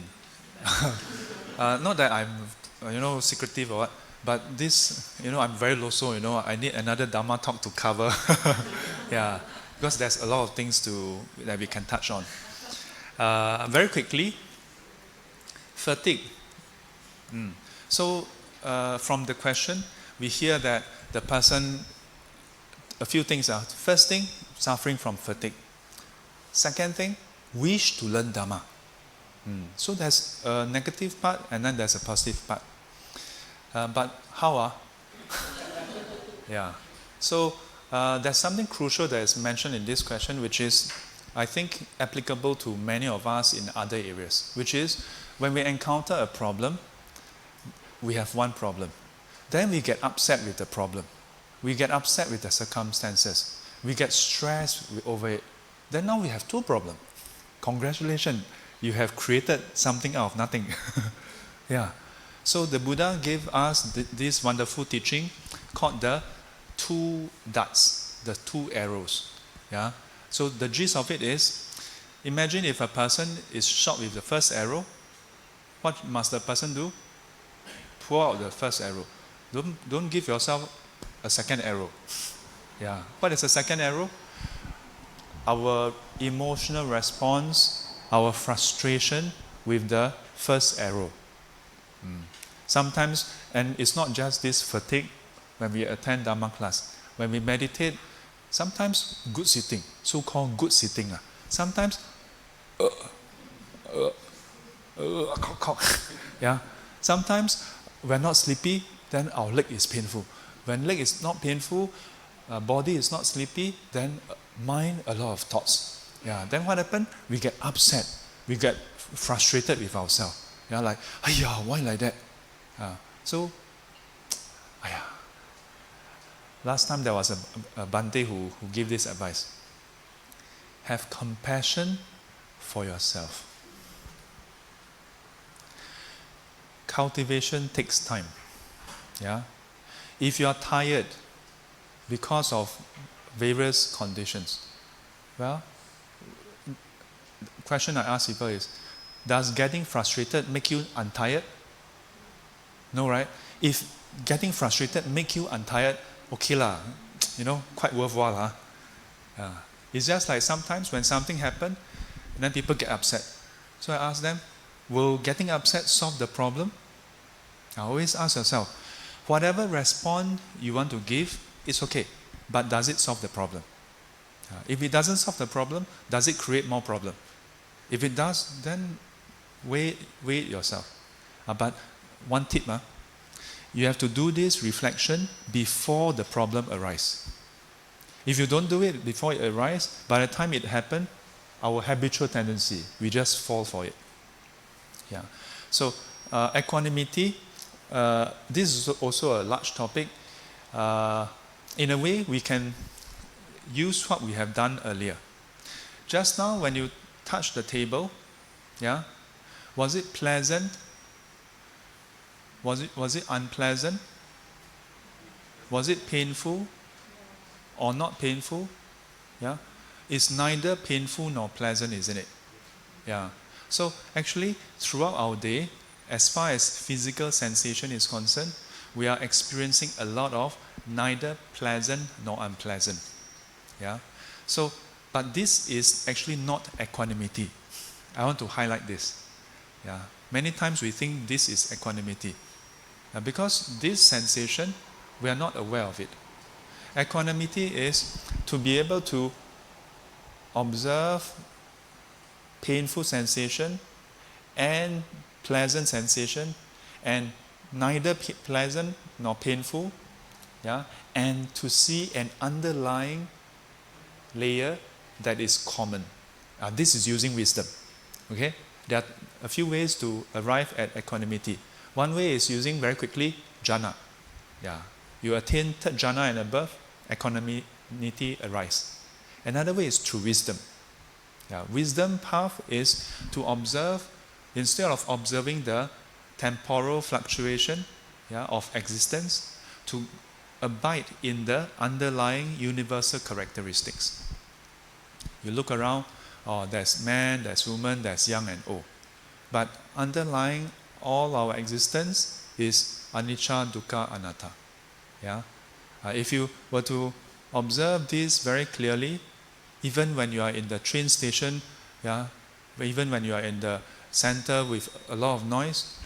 Not that I'm, secretive or what, but this, I'm very loso, I need another Dhamma talk to cover. Yeah, because there's a lot of things that we can touch on. Very quickly, fatigue. So, from the question, we hear that the person, a few things are. First thing, suffering from fatigue. Second thing, wish to learn Dhamma. So there's a negative part and then there's a positive part. But how? Yeah. So there's something crucial that is mentioned in this question, which is, I think, applicable to many of us in other areas, which is when we encounter a problem, we have one problem. Then we get upset with the problem. We get upset with the circumstances. We get stressed over it. Then now we have 2 problems. Congratulations, you have created something out of nothing. Yeah. So the Buddha gave us this wonderful teaching called the 2 darts, the 2 arrows. Yeah. So the gist of it is, imagine if a person is shot with the first arrow, what must the person do? Pull out the first arrow. Don't give yourself a second arrow. Yeah. What is the second arrow? Our emotional response, our frustration with the first arrow. Sometimes, and it's not just this fatigue when we attend Dhamma class. When we meditate, sometimes good sitting, so-called good sitting. Sometimes, yeah. Sometimes we're not sleepy, then our leg is painful. When leg is not painful, body is not sleepy, then mind a lot of thoughts. Yeah. Then what happens? We get upset. We get frustrated with ourselves. Yeah, like, why like that? So, last time there was a Bhante who gave this advice. Have compassion for yourself. Cultivation takes time. Yeah. If you are tired because of various conditions, well, the question I ask people is, does getting frustrated make you untired? No, right? If getting frustrated make you untired, okay lah, quite worthwhile. It's just like sometimes when something happens, then people get upset. So I ask them, will getting upset solve the problem? I always ask yourself, whatever response you want to give, it's okay. But does it solve the problem? If it doesn't solve the problem, does it create more problem? If it does, then weigh it yourself. But one tip, you have to do this reflection before the problem arises. If you don't do it before it arises, by the time it happens, our habitual tendency, we just fall for it. Yeah. So equanimity, this is also a large topic. In a way, we can use what we have done earlier. Just now, when you touched the table, yeah, was it pleasant? Was it unpleasant? Was it painful or not painful? Yeah, it's neither painful nor pleasant, isn't it? Yeah. So actually, throughout our day, as far as physical sensation is concerned, we are experiencing a lot of neither pleasant nor unpleasant. Yeah. So, but this is actually not equanimity. I want to highlight this. Yeah. Many times we think this is equanimity. Because this sensation, we are not aware of it. Equanimity is to be able to observe painful sensation and pleasant sensation, and neither pleasant nor painful, yeah, and to see an underlying layer that is common. This is using wisdom. Okay? There are a few ways to arrive at equanimity. One way is using very quickly jhana. Yeah. You attain third jhana and above, equanimity arises. Another way is through wisdom. Yeah. Wisdom path is to observe, instead of observing the temporal fluctuation, yeah, of existence, to abide in the underlying universal characteristics. You look around, there's man, there's woman, there's young and old. But underlying all our existence is anicca, dukkha, anatta. Yeah? If you were to observe this very clearly, even when you are in the train station, yeah, even when you are in the center with a lot of noise,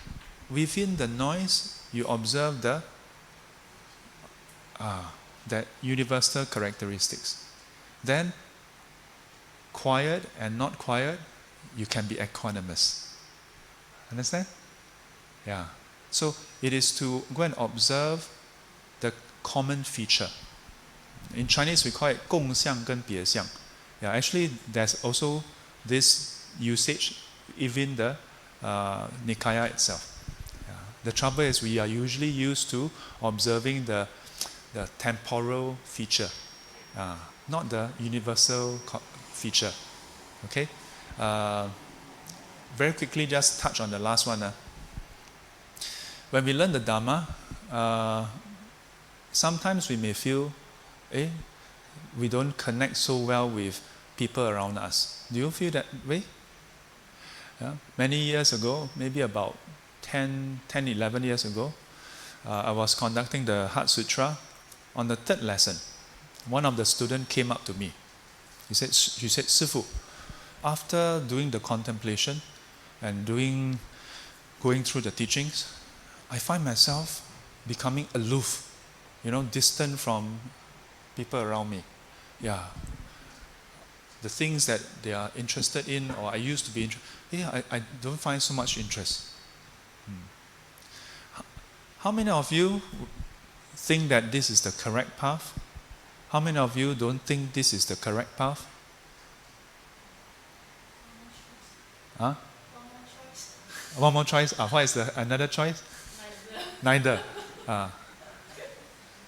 within the noise, you observe the universal characteristics. Then, quiet and not quiet, you can be equanimous. Understand? Yeah. So it is to go and observe the common feature. In Chinese, we call it 共相跟别相. Yeah, actually, there's also this usage within the Nikaya itself. Yeah. The trouble is we are usually used to observing the temporal feature, not the universal feature. Okay? Very quickly, just touch on the last one. When we learn the Dhamma, sometimes we may feel, we don't connect so well with people around us. Do you feel that way? Yeah? Many years ago, maybe about 10, 11 years ago, I was conducting the Heart Sutra. On the third lesson, one of the students came up to me. She said, Sifu, after doing the contemplation and going through the teachings, I find myself becoming aloof, distant from people around me. Yeah. The things that they are interested in, or I used to be interested, I don't find so much interest. How many of you think that this is the correct path? How many of you don't think this is the correct path? Huh? One more choice. What is another choice? Neither.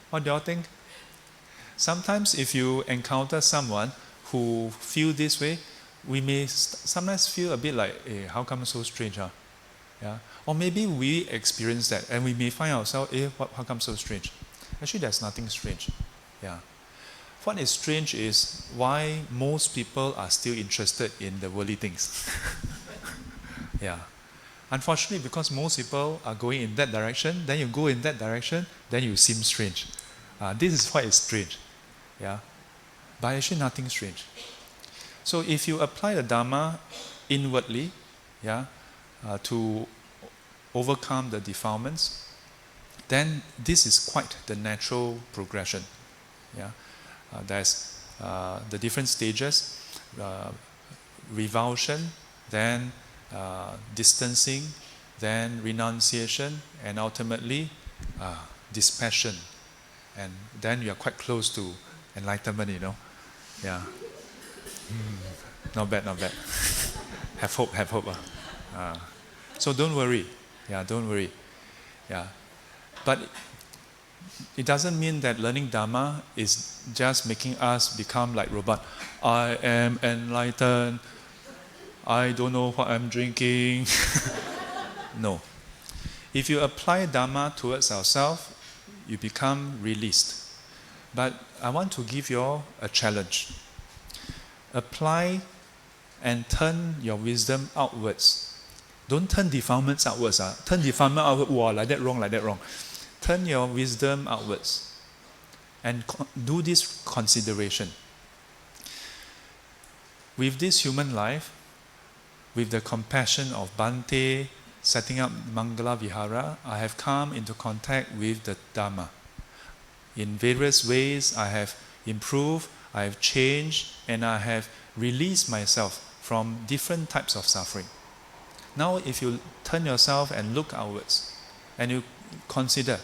What do you all think? Sometimes if you encounter someone who feel this way, we may sometimes feel a bit like, how come so strange? Yeah? Or maybe we experience that and we may find ourselves, how come so strange? Actually, there's nothing strange. Yeah. What is strange is why most people are still interested in the worldly things. Yeah. Unfortunately, because most people are going in that direction, then you go in that direction, then you seem strange. This is why it's strange. Yeah. But actually nothing strange. So if you apply the Dhamma inwardly, yeah, to overcome the defilements, then this is quite the natural progression. Yeah. There's the different stages, revulsion, then distancing, then renunciation, and ultimately dispassion. And then you are quite close to enlightenment, you know. Yeah. Not bad, not bad. Have hope, have hope. So don't worry. Yeah, don't worry. Yeah. But it doesn't mean that learning Dhamma is just making us become like robot. I am enlightened. I don't know what I'm drinking. No. If you apply Dhamma towards ourselves, you become released. But I want to give you all a challenge. Apply and turn your wisdom outwards. Don't turn defilements outwards. Turn defilement outwards. Wow, like that wrong. Turn your wisdom outwards and do this consideration. With this human life, with the compassion of Bhante, setting up Mangala Vihara, I have come into contact with the Dhamma. In various ways, I have improved, I have changed, and I have released myself from different types of suffering. Now, if you turn yourself and look outwards, and you consider,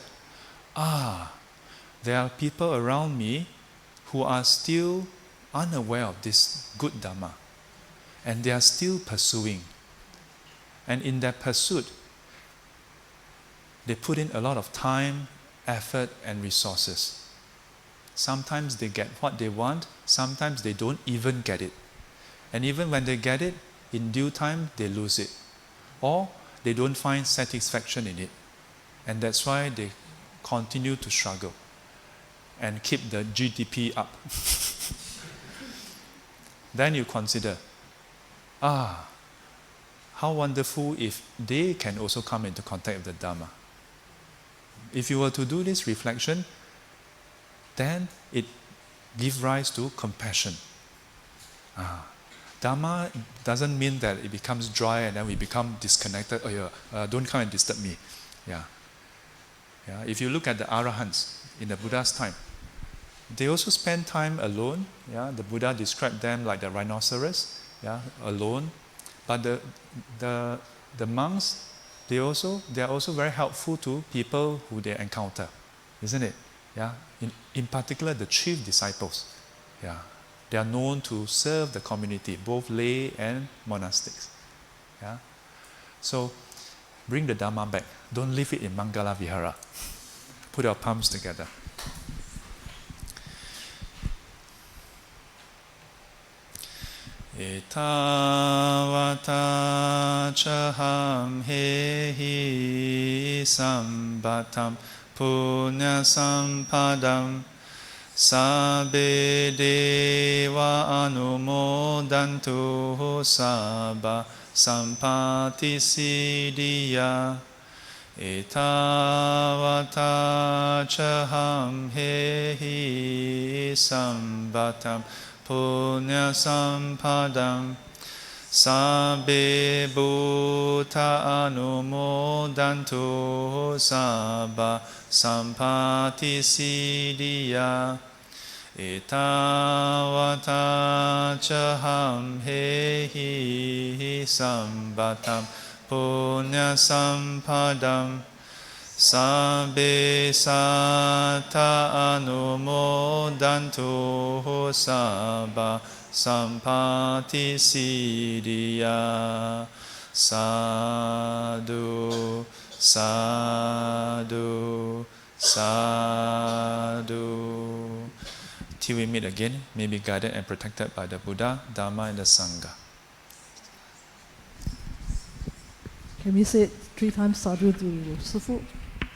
there are people around me who are still unaware of this good Dhamma, and they are still pursuing. And in that pursuit, they put in a lot of time, effort, and resources. Sometimes they get what they want, sometimes they don't even get it. And even when they get it, in due time, they lose it. Or they don't find satisfaction in it. And that's why they continue to struggle and keep the GDP up. Then you consider, how wonderful if they can also come into contact with the Dhamma. If you were to do this reflection, then it gives rise to compassion. Dhamma doesn't mean that it becomes dry and then we become disconnected. Don't come and disturb me. Yeah. If you look at the Arahants in the Buddha's time, they also spend time alone. The Buddha described them like the rhinoceros, alone. But the monks, they are also very helpful to people who they encounter, isn't it? In particular, the chief disciples. They are known to serve the community, both lay and monastics. So bring the Dhamma back. Don't leave it in Mangala Vihara. Put your palms together. Etavata chaham hehi sambatam punya sampadam sabbe deva anumodantu sabba sampati siddhiya. Etavata chaham hehi sambatam punya sampadam sabbe bhuta anumodantu sabba sampati siddhiya. Etavata chaham hehi sambatam punya sampadam sabbe satta anumodantu sabba sampati siddhiya. Sadhu, sadhu, sadhu. Till we meet again, may be guided and protected by the Buddha, Dhamma, and the Sangha. Can we say it 3 times sadhu to Sifu?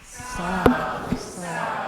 Sadhu, sadhu.